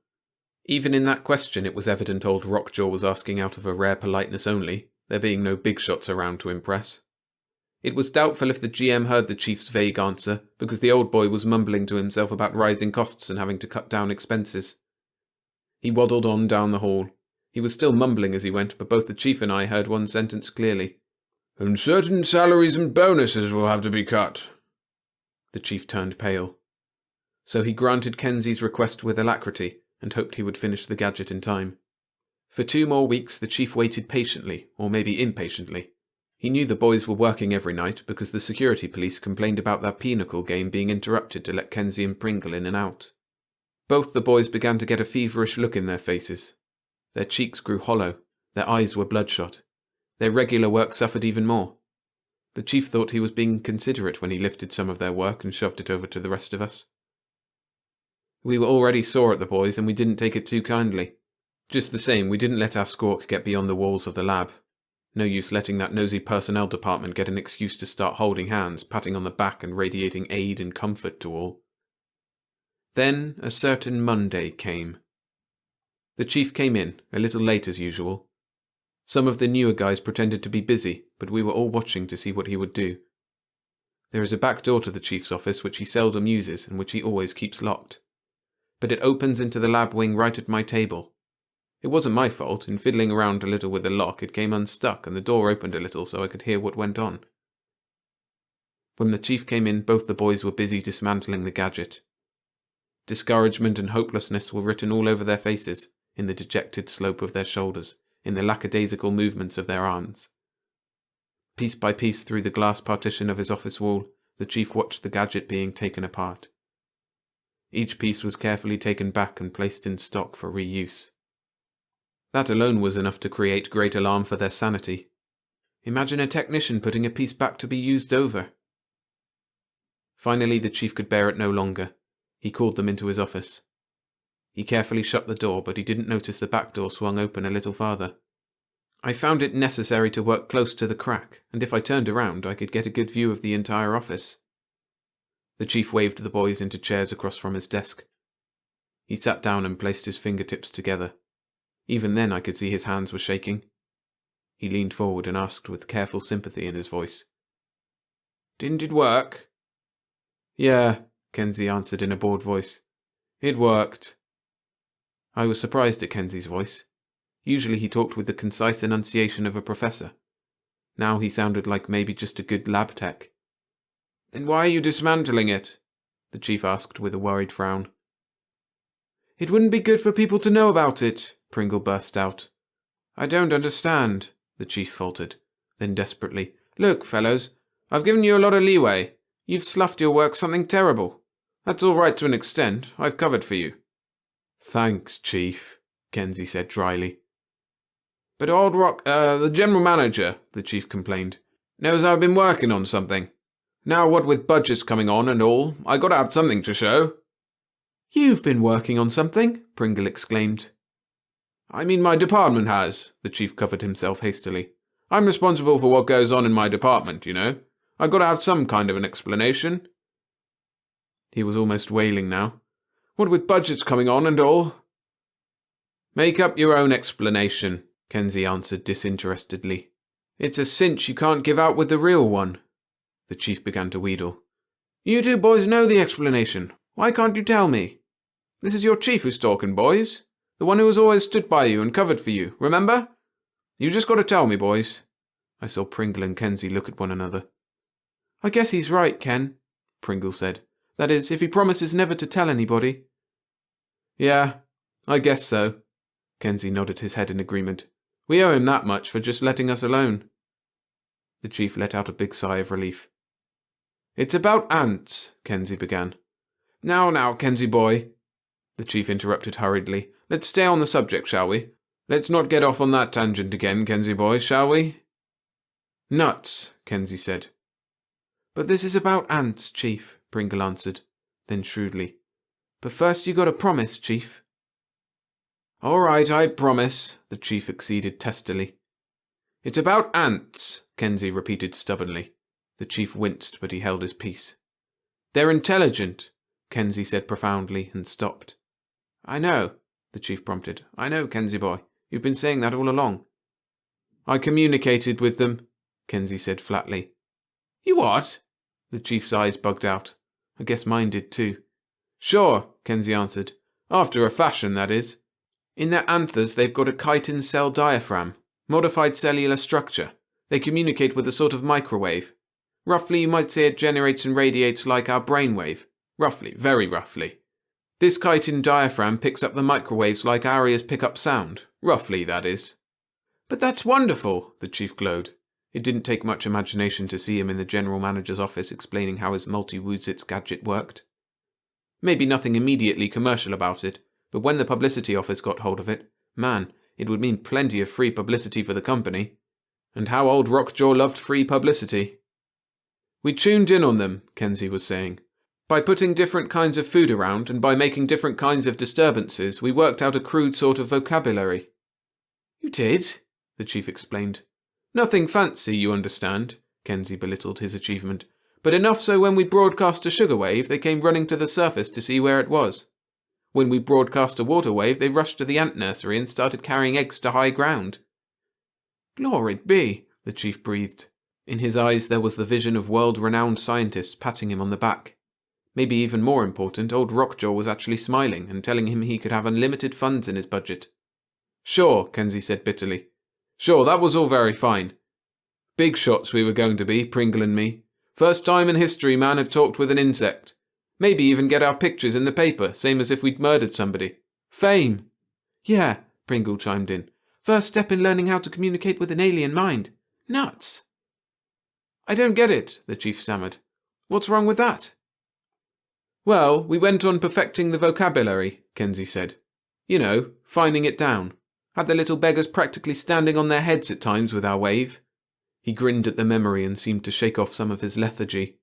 Even in that question it was evident old Rockjaw was asking out of a rare politeness only, there being no big shots around to impress. It was doubtful if the GM heard the chief's vague answer, because the old boy was mumbling to himself about rising costs and having to cut down expenses. He waddled on down the hall. He was still mumbling as he went, but both the chief and I heard one sentence clearly. "And certain salaries and bonuses will have to be cut." The chief turned pale. So he granted Kenzie's request with alacrity, and hoped he would finish the gadget in time. For 2 more weeks the chief waited patiently, or maybe impatiently. He knew the boys were working every night, because the security police complained about that pinochle game being interrupted to let Kenzie and Pringle in and out. Both the boys began to get a feverish look in their faces. Their cheeks grew hollow, their eyes were bloodshot. Their regular work suffered even more. The chief thought he was being considerate when he lifted some of their work and shoved it over to the rest of us. We were already sore at the boys, and we didn't take it too kindly. Just the same, we didn't let our squawk get beyond the walls of the lab. No use letting that nosy personnel department get an excuse to start holding hands, patting on the back and radiating aid and comfort to all. Then a certain Monday came. The chief came in, a little late as usual. Some of the newer guys pretended to be busy, but we were all watching to see what he would do. There is a back door to the chief's office which he seldom uses and which he always keeps locked. But it opens into the lab wing right at my table. It wasn't my fault. In fiddling around a little with the lock, it came unstuck and the door opened a little so I could hear what went on. When the chief came in, both the boys were busy dismantling the gadget. Discouragement and hopelessness were written all over their faces, in the dejected slope of their shoulders, in the lackadaisical movements of their arms. Piece by piece through the glass partition of his office wall, the chief watched the gadget being taken apart. Each piece was carefully taken back and placed in stock for reuse. That alone was enough to create great alarm for their sanity. Imagine a technician putting a piece back to be used over. Finally the chief could bear it no longer. He called them into his office. He carefully shut the door, but he didn't notice the back door swung open a little farther. I found it necessary to work close to the crack, and if I turned around I could get a good view of the entire office. The chief waved the boys into chairs across from his desk. He sat down and placed his fingertips together. Even then I could see his hands were shaking. He leaned forward and asked with careful sympathy in his voice. "Didn't it work?" "Yeah," Kenzie answered in a bored voice. "It worked." I was surprised at Kenzie's voice. Usually he talked with the concise enunciation of a professor. Now he sounded like maybe just a good lab tech. "Then why are you dismantling it?" the chief asked with a worried frown. "It wouldn't be good for people to know about it," Pringle burst out. "I don't understand," the chief faltered. Then desperately, "Look, fellows, I've given you a lot of leeway. You've sloughed your work something terrible. That's all right to an extent. I've covered for you." "Thanks, Chief," Kenzie said dryly. "But old the general manager," the chief complained, "knows I've been working on something. Now what with budgets coming on and all, I gotta have something to show." "You've been working on something?" Pringle exclaimed. "I mean my department has," the chief covered himself hastily. "I'm responsible for what goes on in my department, you know. I gotta have some kind of an explanation." He was almost wailing now. "What with budgets coming on and all." "Make up your own explanation," Kenzie answered disinterestedly. "It's a cinch you can't give out with the real one." The chief began to wheedle. "You two boys know the explanation. Why can't you tell me? This is your chief who's talking, boys. The one who has always stood by you and covered for you, remember? You just got to tell me, boys." I saw Pringle and Kenzie look at one another. "I guess he's right, Ken," Pringle said. "That is, if he promises never to tell anybody." "Yeah, I guess so." Kenzie nodded his head in agreement. "We owe him that much for just letting us alone." The chief let out a big sigh of relief. "It's about ants," Kenzie began. Now, Kenzie boy," the chief interrupted hurriedly. "Let's stay on the subject, shall we? Let's not get off on that tangent again, Kenzie boy, shall we?" "Nuts," Kenzie said. "But this is about ants, Chief," Pringle answered. Then shrewdly, "But first you gotta promise, Chief." "All right, I promise," the chief acceded testily. "It's about ants," Kenzie repeated stubbornly. The chief winced, but he held his peace. They're intelligent, Kenzie said profoundly, and stopped. I know, the chief prompted. I know, Kenzie boy. You've been saying that all along. I communicated with them, Kenzie said flatly. You what? The chief's eyes bugged out. I guess mine did too. Sure, Kenzie answered. After a fashion, that is. In their anthers they've got a chitin cell diaphragm, modified cellular structure. They communicate with a sort of microwave. Roughly, you might say it generates and radiates like our brainwave. Roughly, very roughly. This chitin diaphragm picks up the microwaves like our ears pick up sound. Roughly, that is. But that's wonderful, the chief glowed. It didn't take much imagination to see him in the general manager's office explaining how his multi-Woodsits gadget worked. Maybe nothing immediately commercial about it, but when the publicity office got hold of it, man, it would mean plenty of free publicity for the company. And how old Rockjaw loved free publicity. We tuned in on them, Kenzie was saying. By putting different kinds of food around and by making different kinds of disturbances, we worked out a crude sort of vocabulary. You did? The chief explained. Nothing fancy, you understand, Kenzie belittled his achievement, but enough so when we broadcast a sugar wave, they came running to the surface to see where it was. When we broadcast a water wave, they rushed to the ant nursery and started carrying eggs to high ground. Glory be, the chief breathed. In his eyes there was the vision of world-renowned scientists patting him on the back. Maybe even more important, old Rockjaw was actually smiling and telling him he could have unlimited funds in his budget. Sure, Kenzie said bitterly. Sure, that was all very fine. Big shots we were going to be, Pringle and me. First time in history man had talked with an insect. Maybe even get our pictures in the paper, same as if we'd murdered somebody. Fame! Yeah, Pringle chimed in. First step in learning how to communicate with an alien mind. Nuts! I don't get it, the chief stammered. What's wrong with that? Well, we went on perfecting the vocabulary, Kenzie said. You know, finding it down. Had the little beggars practically standing on their heads at times with our wave. He grinned at the memory and seemed to shake off some of his lethargy.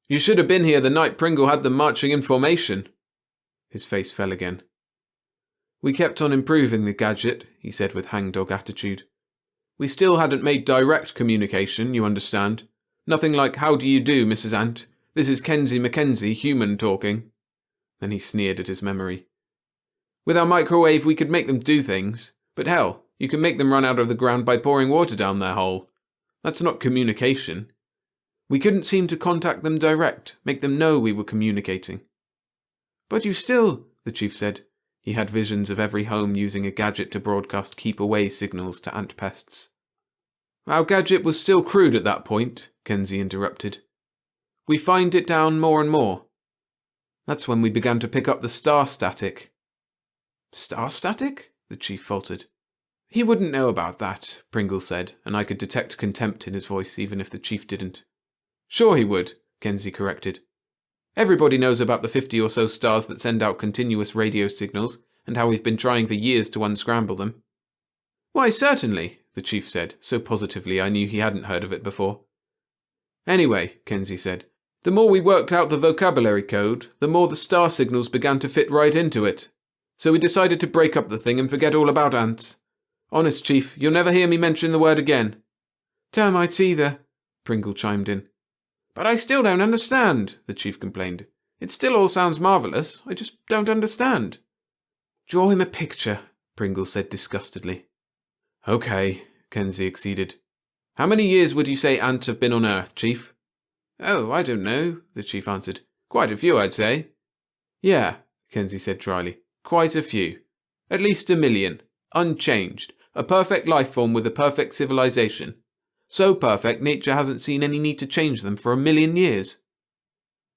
You should have been here the night Pringle had them marching in formation. His face fell again. We kept on improving the gadget, he said with hangdog attitude. We still hadn't made direct communication, you understand. Nothing like, how do you do, Mrs. Ant? This is Kenzie Mackenzie, human talking. Then he sneered at his memory. With our microwave we could make them do things, but hell, you can make them run out of the ground by pouring water down their hole. That's not communication. We couldn't seem to contact them direct, make them know we were communicating. But you still, the chief said. He had visions of every home using a gadget to broadcast keep-away signals to ant pests. Our gadget was still crude at that point, Kenzie interrupted. We fined it down more and more. That's when we began to pick up the star static. Star static? The chief faltered. He wouldn't know about that, Pringle said, and I could detect contempt in his voice even if the chief didn't. Sure he would, Kenzie corrected. Everybody knows about the 50 or so stars that send out continuous radio signals, and how we've been trying for years to unscramble them. Why, certainly, the chief said, so positively I knew he hadn't heard of it before. Anyway, Kenzie said, the more we worked out the vocabulary code, the more the star signals began to fit right into it. So we decided to break up the thing and forget all about ants. Honest, Chief, you'll never hear me mention the word again. Termites either, Pringle chimed in. But I still don't understand, the chief complained. It still all sounds marvellous, I just don't understand. Draw him a picture, Pringle said disgustedly. Okay, Kenzie acceded. How many years would you say ants have been on Earth, Chief? Oh, I don't know, the chief answered. Quite a few, I'd say. Yeah, Kenzie said dryly. Quite a few. At least 1 million. Unchanged. A perfect life form with a perfect civilization. So perfect, nature hasn't seen any need to change them for 1 million years.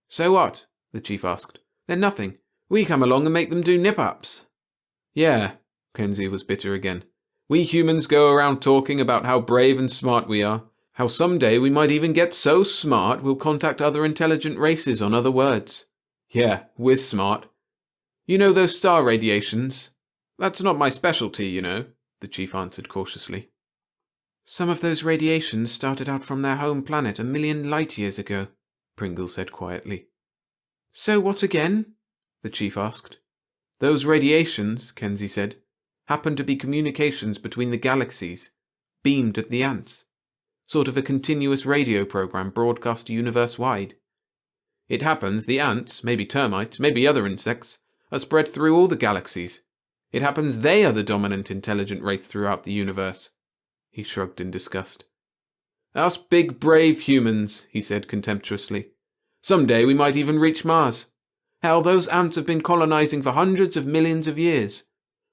So what? The chief asked. They're nothing. We come along and make them do nip-ups. Yeah, Kenzie was bitter again. We humans go around talking about how brave and smart we are, how someday we might even get so smart we'll contact other intelligent races on other words. Yeah, we're smart. You know those star radiations? That's not my specialty, you know, the chief answered cautiously. Some of those radiations started out from their home planet 1 million light years ago, Pringle said quietly. So what again? The chief asked. Those radiations, Kenzie said, happen to be communications between the galaxies, beamed at the ants. sort of a continuous radio program broadcast universe-wide. It happens the ants, maybe termites, maybe other insects, are spread through all the galaxies. It happens they are the dominant intelligent race throughout the universe. He shrugged in disgust. Us big, brave humans, he said contemptuously. Someday we might even reach Mars. Hell, those ants have been colonizing for hundreds of millions of years.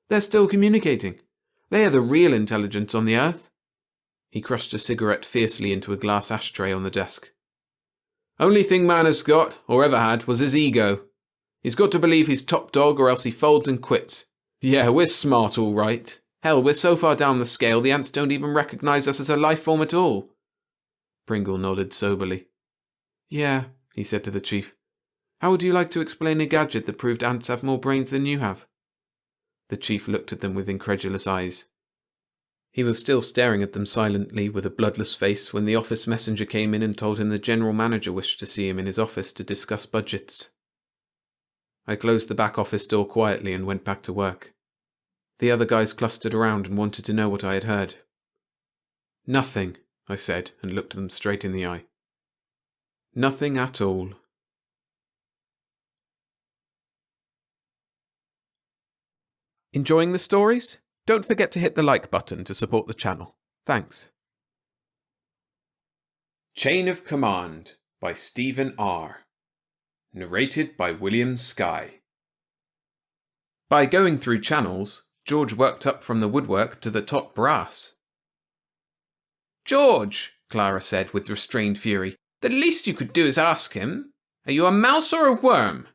They're still communicating. They are the real intelligence on the Earth. He crushed a cigarette fiercely into a glass ashtray on the desk. Only thing man has got, or ever had, was his ego. He's got to believe he's top dog or else he folds and quits. Yeah, we're smart all right. Hell, we're so far down the scale the ants don't even recognize us as a life form at all. Pringle nodded soberly. Yeah, he said to the chief. How would you like to explain a gadget that proved ants have more brains than you have? The chief looked at them with incredulous eyes. He was still staring at them silently with a bloodless face when the office messenger came in and told him the general manager wished to see him in his office to discuss budgets. I closed the back office door quietly and went back to work. The other guys clustered around and wanted to know what I had heard. Nothing, I said, and looked them straight in the eye. Nothing at all. Enjoying the stories? Don't forget to hit the like button to support the channel. Thanks. Chain of Command by Stephen R. Narrated by William Skye. By going through channels, George worked up from the woodwork to the top brass. George, Clara said with restrained fury, the least you could do is ask him. Are you a mouse or a worm?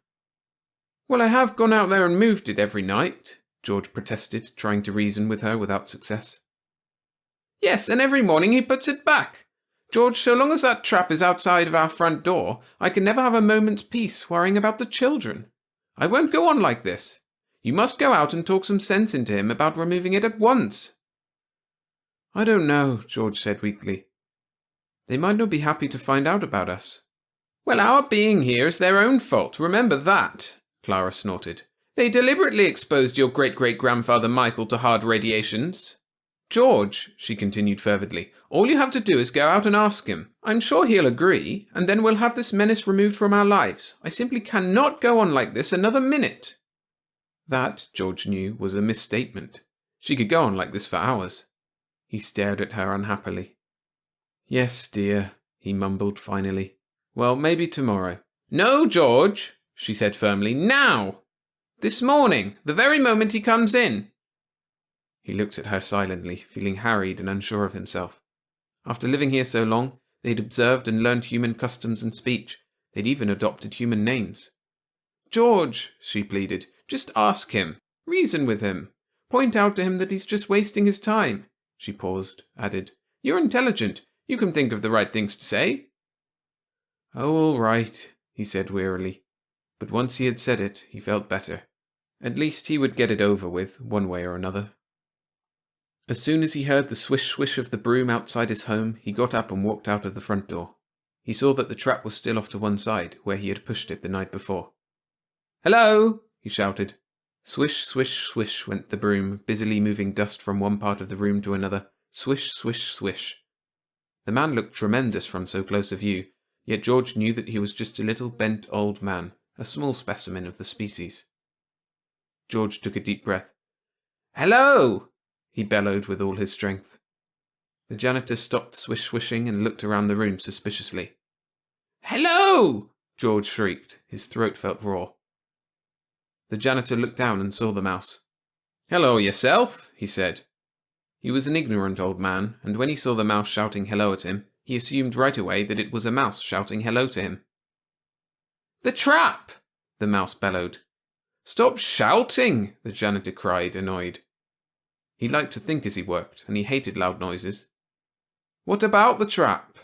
Well, I have gone out there and moved it every night, George protested, trying to reason with her without success. Yes, and every morning he puts it back. George, so long as that trap is outside of our front door, I can never have a moment's peace worrying about the children. I won't go on like this. You must go out and talk some sense into him about removing it at once. I don't know, George said weakly. They might not be happy to find out about us. Well, our being here is their own fault, remember that, Clara snorted. They deliberately exposed your great-great-grandfather Michael to hard radiations. George, she continued fervidly, all you have to do is go out and ask him. I'm sure he'll agree, and then we'll have this menace removed from our lives. I simply cannot go on like this another minute. That, George knew, was a misstatement. She could go on like this for hours. He stared at her unhappily. Yes, dear, he mumbled finally. Well, maybe tomorrow. No, George, she said firmly. Now! This morning, the very moment he comes in. He looked at her silently, feeling harried and unsure of himself. After living here so long, they'd observed and learned human customs and speech. They'd even adopted human names. George, she pleaded, just ask him. Reason with him. Point out to him that he's just wasting his time. She paused, added, You're intelligent. You can think of the right things to say. Oh, all right, he said wearily. But once he had said it, he felt better. At least he would get it over with, one way or another. As soon as he heard the swish-swish of the broom outside his home, he got up and walked out of the front door. He saw that the trap was still off to one side, where he had pushed it the night before. Hello, he shouted. Swish, swish, swish went the broom, busily moving dust from one part of the room to another. Swish, swish, swish. The man looked tremendous from so close a view, yet George knew that he was just a little bent old man, a small specimen of the species. George took a deep breath. Hello, he bellowed with all his strength. The janitor stopped swish-swishing and looked around the room suspiciously. Hello, George shrieked. His throat felt raw. The janitor looked down and saw the mouse. Hello yourself, he said. He was an ignorant old man, and when he saw the mouse shouting hello at him, he assumed right away that it was a mouse shouting hello to him. The trap, the mouse bellowed. Stop shouting, the janitor cried, annoyed. He liked to think as he worked, and he hated loud noises. What about the trap?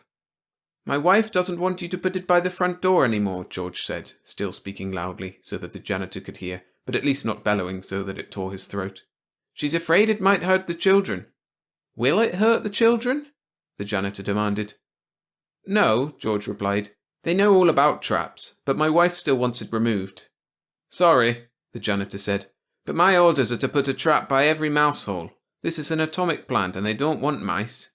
My wife doesn't want you to put it by the front door anymore, George said, still speaking loudly so that the janitor could hear, but at least not bellowing so that it tore his throat. She's afraid it might hurt the children. Will it hurt the children? The janitor demanded. No, George replied. They know all about traps, but my wife still wants it removed. Sorry, the janitor said, but my orders are to put a trap by every mouse hole. This is an atomic plant and they don't want mice.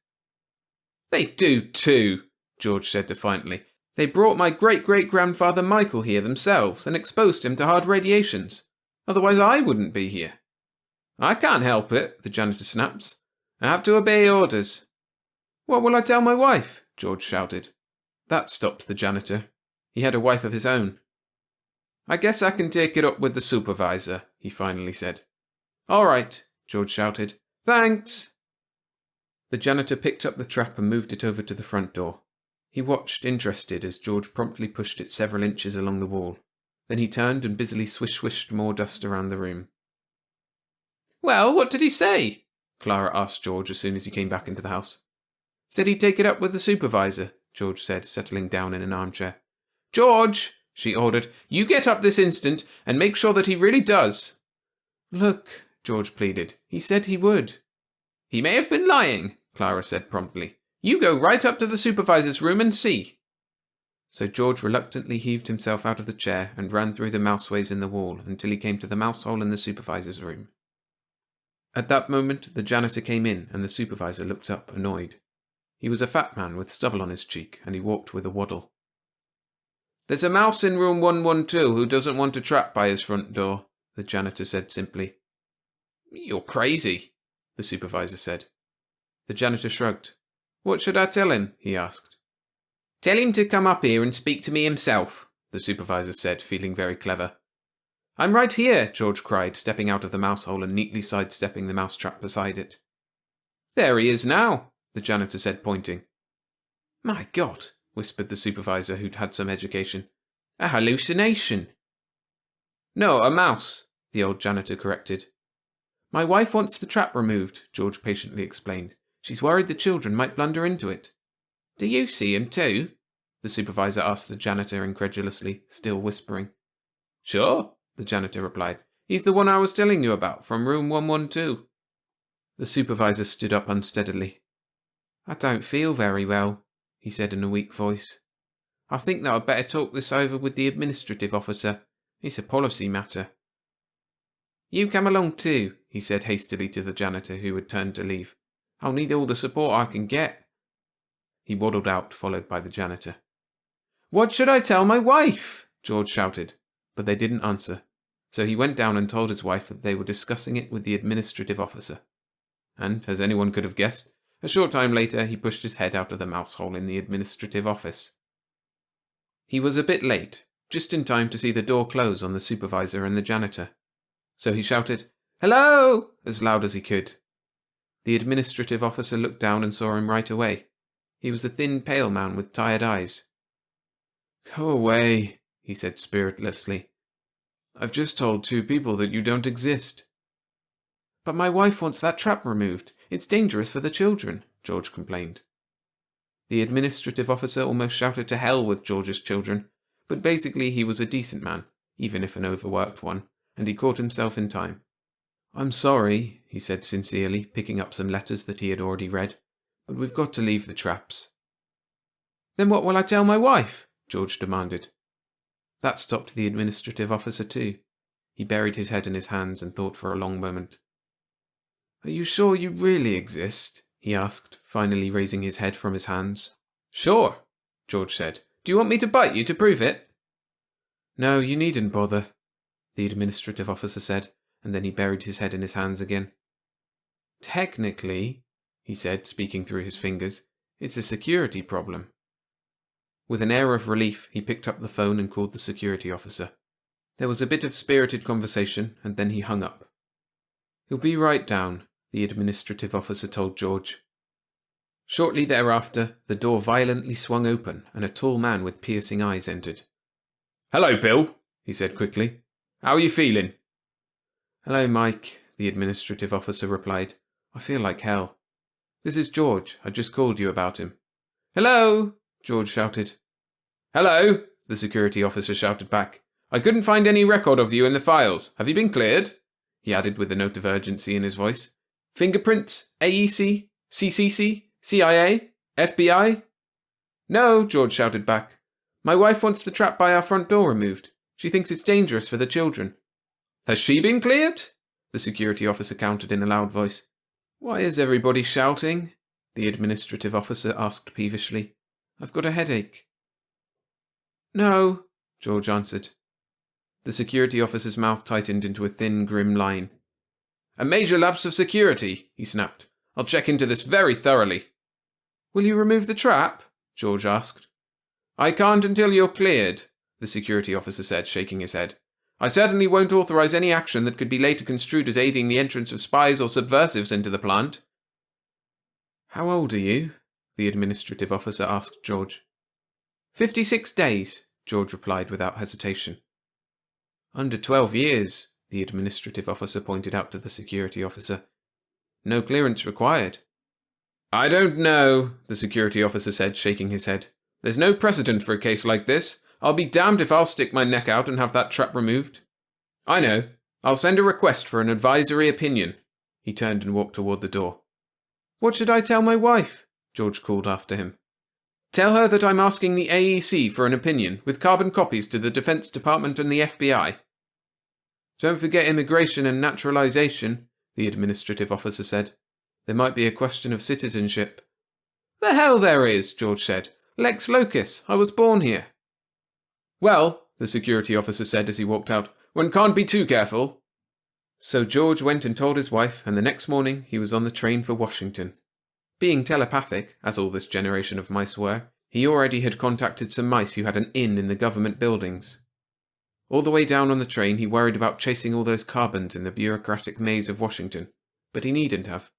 They do too, George said defiantly. They brought my great-great-grandfather Michael here themselves and exposed him to hard radiations. Otherwise I wouldn't be here. I can't help it, the janitor snaps. I have to obey orders. What will I tell my wife? George shouted. That stopped the janitor. He had a wife of his own. I guess I can take it up with the supervisor, he finally said. All right, George shouted. Thanks. The janitor picked up the trap and moved it over to the front door. He watched, interested, as George promptly pushed it several inches along the wall. Then he turned and busily swish-swished more dust around the room. Well, what did he say? Clara asked George as soon as he came back into the house. Said he'd take it up with the supervisor, George said, settling down in an armchair. George, she ordered, you get up this instant and make sure that he really does. Look, George pleaded, he said he would. He may have been lying, Clara said promptly. You go right up to the supervisor's room and see. So George reluctantly heaved himself out of the chair and ran through the mouseways in the wall until he came to the mouse hole in the supervisor's room. At that moment, the janitor came in and the supervisor looked up, annoyed. He was a fat man with stubble on his cheek, and he walked with a waddle. There's a mouse in room 112 who doesn't want a trap by his front door, the janitor said simply. You're crazy, the supervisor said. The janitor shrugged. What should I tell him? He asked. Tell him to come up here and speak to me himself, the supervisor said, feeling very clever. I'm right here, George cried, stepping out of the mouse hole and neatly sidestepping the mousetrap beside it. There he is now, the janitor said, pointing. My God, whispered the supervisor, who'd had some education. A hallucination. No, a mouse, the old janitor corrected. My wife wants the trap removed, George patiently explained. She's worried the children might blunder into it. Do you see him too? The supervisor asked the janitor incredulously, still whispering. Sure, the janitor replied. He's the one I was telling you about, from room 112. The supervisor stood up unsteadily. I don't feel very well, he said in a weak voice. I think that I'd better talk this over with the administrative officer. It's a policy matter. You come along too, he said hastily to the janitor, who had turned to leave. I'll need all the support I can get. He waddled out, followed by the janitor. What should I tell my wife? George shouted, but they didn't answer. So he went down and told his wife that they were discussing it with the administrative officer. And, as anyone could have guessed, a short time later he pushed his head out of the mouse hole in the administrative office. He was a bit late, just in time to see the door close on the supervisor and the janitor. So he shouted, Hello! As loud as he could. The administrative officer looked down and saw him right away. He was a thin, pale man with tired eyes. Go away, he said spiritlessly. I've just told 2 people that you don't exist. But my wife wants that trap removed. It's dangerous for the children, George complained. The administrative officer almost shouted to hell with George's children, but basically he was a decent man, even if an overworked one, and he caught himself in time. I'm sorry, he said sincerely, picking up some letters that he had already read, but we've got to leave the traps. Then what will I tell my wife? George demanded. That stopped the administrative officer too. He buried his head in his hands and thought for a long moment. Are you sure you really exist? He asked, finally raising his head from his hands. Sure, George said. Do you want me to bite you to prove it? No, you needn't bother, the administrative officer said, and then he buried his head in his hands again. Technically, he said, speaking through his fingers, it's a security problem. With an air of relief, he picked up the phone and called the security officer. There was a bit of spirited conversation, and then he hung up. He'll be right down, the administrative officer told George. Shortly thereafter, the door violently swung open, and a tall man with piercing eyes entered. Hello, Bill, he said quickly. How are you feeling? Hello, Mike, the administrative officer replied. I feel like hell. This is George. I just called you about him. Hello, George shouted. Hello, the security officer shouted back. I couldn't find any record of you in the files. Have you been cleared? He added with a note of urgency in his voice. Fingerprints? AEC? CCC? CIA? FBI? No, George shouted back. My wife wants the trap by our front door removed. She thinks it's dangerous for the children. Has she been cleared? The security officer countered in a loud voice. Why is everybody shouting? the administrative officer asked peevishly. "I've got a headache." "No," George answered. The security officer's mouth tightened into a thin, grim line. "A major lapse of security," he snapped. "I'll check into this very thoroughly." "Will you remove the trap?" George asked. "I can't until you're cleared," the security officer said, shaking his head. "I certainly won't authorize any action that could be later construed as aiding the entrance of spies or subversives into the plant." "How old are you?" the administrative officer asked George. 56 days, George replied without hesitation. "Under 12 years, the administrative officer pointed out to the security officer. "No clearance required." "I don't know," the security officer said, shaking his head. "There's no precedent for a case like this. I'll be damned if I'll stick my neck out and have that trap removed." "I know. I'll send a request for an advisory opinion." He turned and walked toward the door. "What should I tell my wife?" George called after him. "Tell her that I'm asking the AEC for an opinion, with carbon copies to the Defense Department and the FBI. "Don't forget immigration and naturalization," the administrative officer said. "There might be a question of citizenship." "The hell there is," George said. "Lex Locus. I was born here." "Well," the security officer said as he walked out, "one can't be too careful." So George went and told his wife, and the next morning he was on the train for Washington. Being telepathic, as all this generation of mice were, he already had contacted some mice who had an inn in the government buildings. All the way down on the train he worried about chasing all those carbons in the bureaucratic maze of Washington, but he needn't have.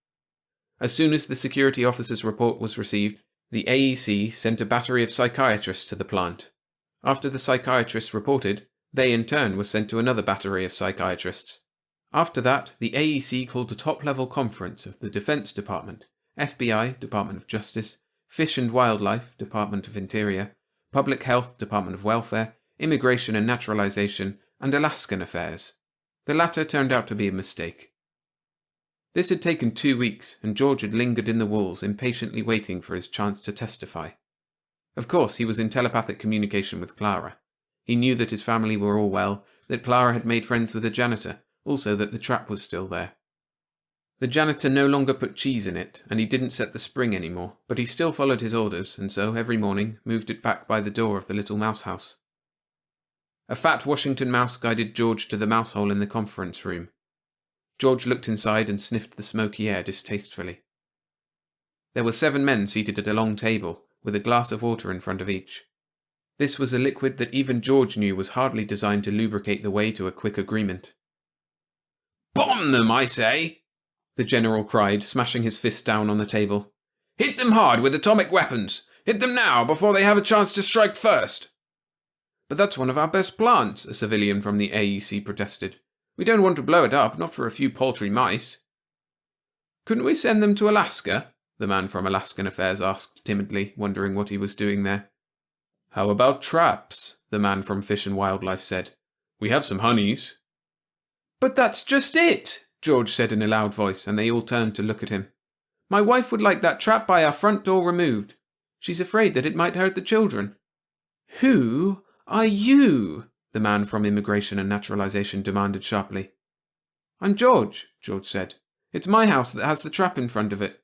As soon as the security officer's report was received, the AEC sent a battery of psychiatrists to the plant. After the psychiatrists reported, they in turn were sent to another battery of psychiatrists. After that, the AEC called a top-level conference of the Defense Department, FBI, Department of Justice, Fish and Wildlife, Department of Interior, Public Health, Department of Welfare, Immigration and Naturalization, and Alaskan Affairs. The latter turned out to be a mistake. This had taken 2 weeks, and George had lingered in the walls, impatiently waiting for his chance to testify. Of course, he was in telepathic communication with Clara. He knew that his family were all well, that Clara had made friends with the janitor, also that the trap was still there. The janitor no longer put cheese in it, and he didn't set the spring anymore, but he still followed his orders, and so, every morning, moved it back by the door of the little mouse house. A fat Washington mouse guided George to the mouse hole in the conference room. George looked inside and sniffed the smoky air distastefully. There were 7 men seated at a long table, with a glass of water in front of each. This was a liquid that even George knew was hardly designed to lubricate the way to a quick agreement. "Bomb them, I say!" the general cried, smashing his fist down on the table. "Hit them hard with atomic weapons! Hit them now, before they have a chance to strike first!" "But that's one of our best plants," a civilian from the AEC protested. "We don't want to blow it up, not for a few paltry mice." "Couldn't we send them to Alaska?" the man from Alaskan Affairs asked timidly, wondering what he was doing there. "How about traps?" the man from Fish and Wildlife said. "We have some honeys." "But that's just it!" George said in a loud voice, and they all turned to look at him. "My wife would like that trap by our front door removed. She's afraid that it might hurt the children." "Who are you?" the man from Immigration and Naturalization demanded sharply. "I'm George," George said. "It's my house that has the trap in front of it."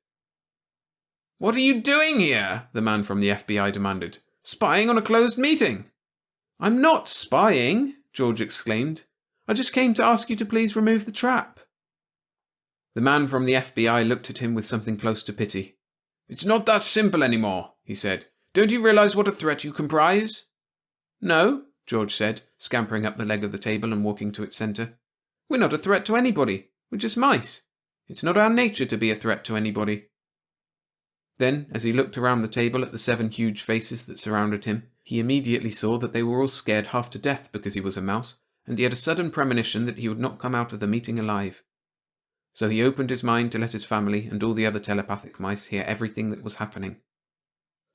"What are you doing here?" the man from the FBI demanded. "Spying on a closed meeting?" "I'm not spying," George exclaimed. "I just came to ask you to please remove the trap." The man from the FBI looked at him with something close to pity. "It's not that simple anymore," he said. "Don't you realize what a threat you comprise?" "No," George said, scampering up the leg of the table and walking to its center. "We're not a threat to anybody. We're just mice. It's not our nature to be a threat to anybody." Then, as he looked around the table at the 7 huge faces that surrounded him, he immediately saw that they were all scared half to death because he was a mouse, and he had a sudden premonition that he would not come out of the meeting alive. So he opened his mind to let his family and all the other telepathic mice hear everything that was happening.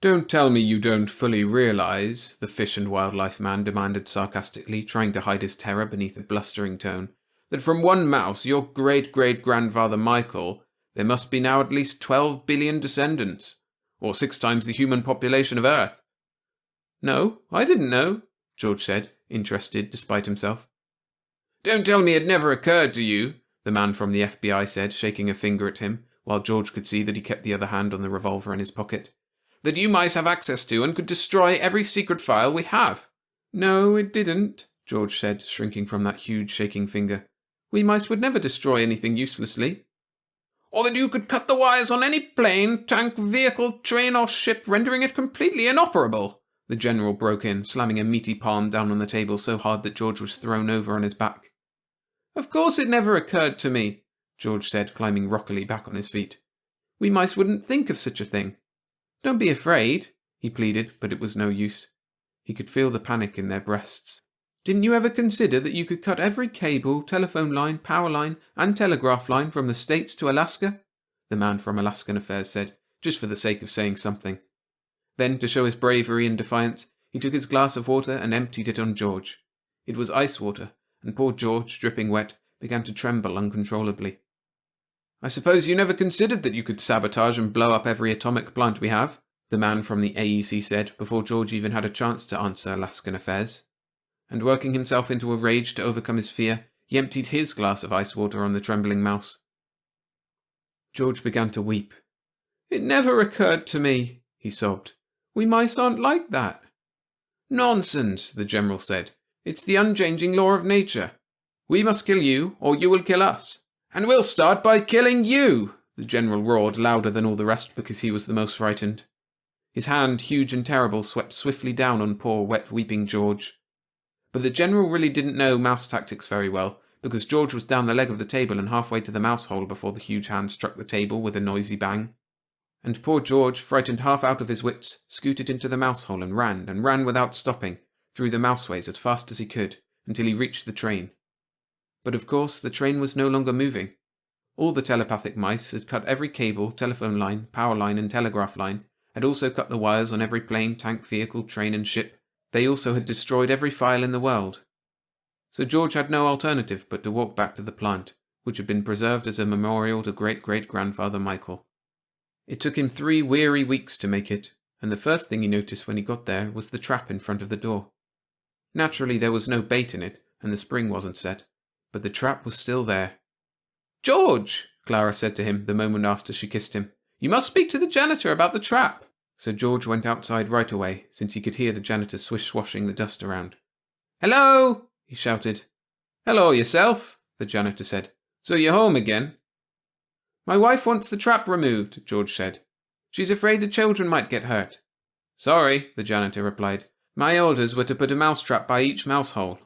"Don't tell me you don't fully realize," the Fish and Wildlife man demanded sarcastically, trying to hide his terror beneath a blustering tone, "that from one mouse, your great-great-grandfather Michael, there must be now at least 12 billion descendants, or 6 times the human population of Earth." "No, I didn't know," George said, interested despite himself. "Don't tell me it never occurred to you," the man from the FBI said, shaking a finger at him, while George could see that he kept the other hand on the revolver in his pocket, "that you mice have access to and could destroy every secret file we have." "No, it didn't," George said, shrinking from that huge shaking finger. "We mice would never destroy anything uselessly." "Or that you could cut the wires on any plane, tank, vehicle, train or ship, rendering it completely inoperable," the General broke in, slamming a meaty palm down on the table so hard that George was thrown over on his back. "Of course it never occurred to me," George said, climbing rockily back on his feet. "We mice wouldn't think of such a thing." "Don't be afraid," he pleaded, but it was no use. He could feel the panic in their breasts. "Didn't you ever consider that you could cut every cable, telephone line, power line, and telegraph line from the States to Alaska?" the man from Alaskan Affairs said, just for the sake of saying something. Then, to show his bravery and defiance, he took his glass of water and emptied it on George. It was ice water, and poor George, dripping wet, began to tremble uncontrollably. "I suppose you never considered that you could sabotage and blow up every atomic plant we have," the man from the AEC said, before George even had a chance to answer Alaskan Affairs. And working himself into a rage to overcome his fear, he emptied his glass of ice water on the trembling mouse. George began to weep. "It never occurred to me," he sobbed. "We mice aren't like that." "Nonsense," the General said. "It's the unchanging law of nature. We must kill you, or you will kill us. And we'll start by killing you," the General roared, louder than all the rest because he was the most frightened. His hand, huge and terrible, swept swiftly down on poor, wet, weeping George. But the General really didn't know mouse tactics very well, because George was down the leg of the table and halfway to the mouse hole before the huge hand struck the table with a noisy bang. And poor George, frightened half out of his wits, scooted into the mouse hole and ran without stopping, through the mouseways as fast as he could, until he reached the train. But of course the train was no longer moving. All the telepathic mice had cut every cable, telephone line, power line and telegraph line, had also cut the wires on every plane, tank, vehicle, train and ship. They also had destroyed every file in the world. So George had no alternative but to walk back to the plant, which had been preserved as a memorial to great-great-grandfather Michael. It took him 3 weary weeks to make it, and the first thing he noticed when he got there was the trap in front of the door. Naturally there was no bait in it, and the spring wasn't set, but the trap was still there. "George," Clara said to him the moment after she kissed him, "you must speak to the janitor about the trap." So George went outside right away, since he could hear the janitor swish-swashing the dust around. "Hello!" he shouted. "Hello yourself," the janitor said. "So you're home again?" "My wife wants the trap removed," George said. "She's afraid the children might get hurt." "Sorry," the janitor replied. "My orders were to put a mousetrap by each mouse hole."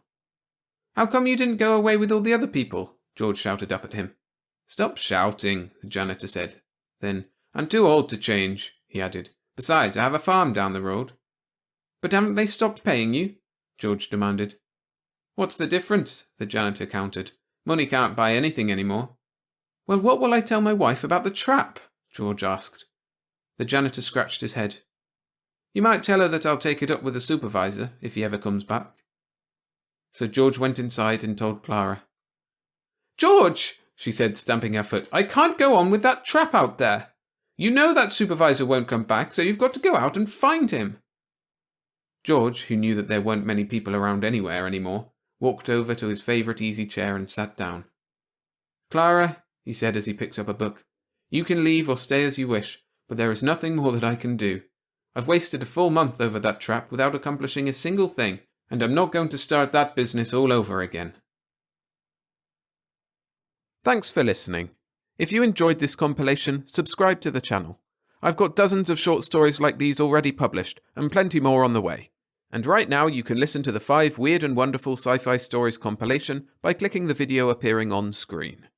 "How come you didn't go away with all the other people?" George shouted up at him. "Stop shouting," the janitor said. Then, "I'm too old to change," he added. "Besides, I have a farm down the road." "But haven't they stopped paying you?" George demanded. "What's the difference?" the janitor countered. "Money can't buy anything anymore." "Well, what will I tell my wife about the trap?" George asked. The janitor scratched his head. "You might tell her that I'll take it up with the supervisor, if he ever comes back." So George went inside and told Clara. "George," she said, stamping her foot, "I can't go on with that trap out there. You know that supervisor won't come back, so you've got to go out and find him." George, who knew that there weren't many people around anywhere anymore, walked over to his favourite easy chair and sat down. "Clara," he said as he picked up a book, "you can leave or stay as you wish, but there is nothing more that I can do. I've wasted a full month over that trap without accomplishing a single thing, and I'm not going to start that business all over again." Thanks for listening. If you enjoyed this compilation, subscribe to the channel. I've got dozens of short stories like these already published, and plenty more on the way. And right now you can listen to the 5 Weird and Wonderful Sci-Fi Stories compilation by clicking the video appearing on screen.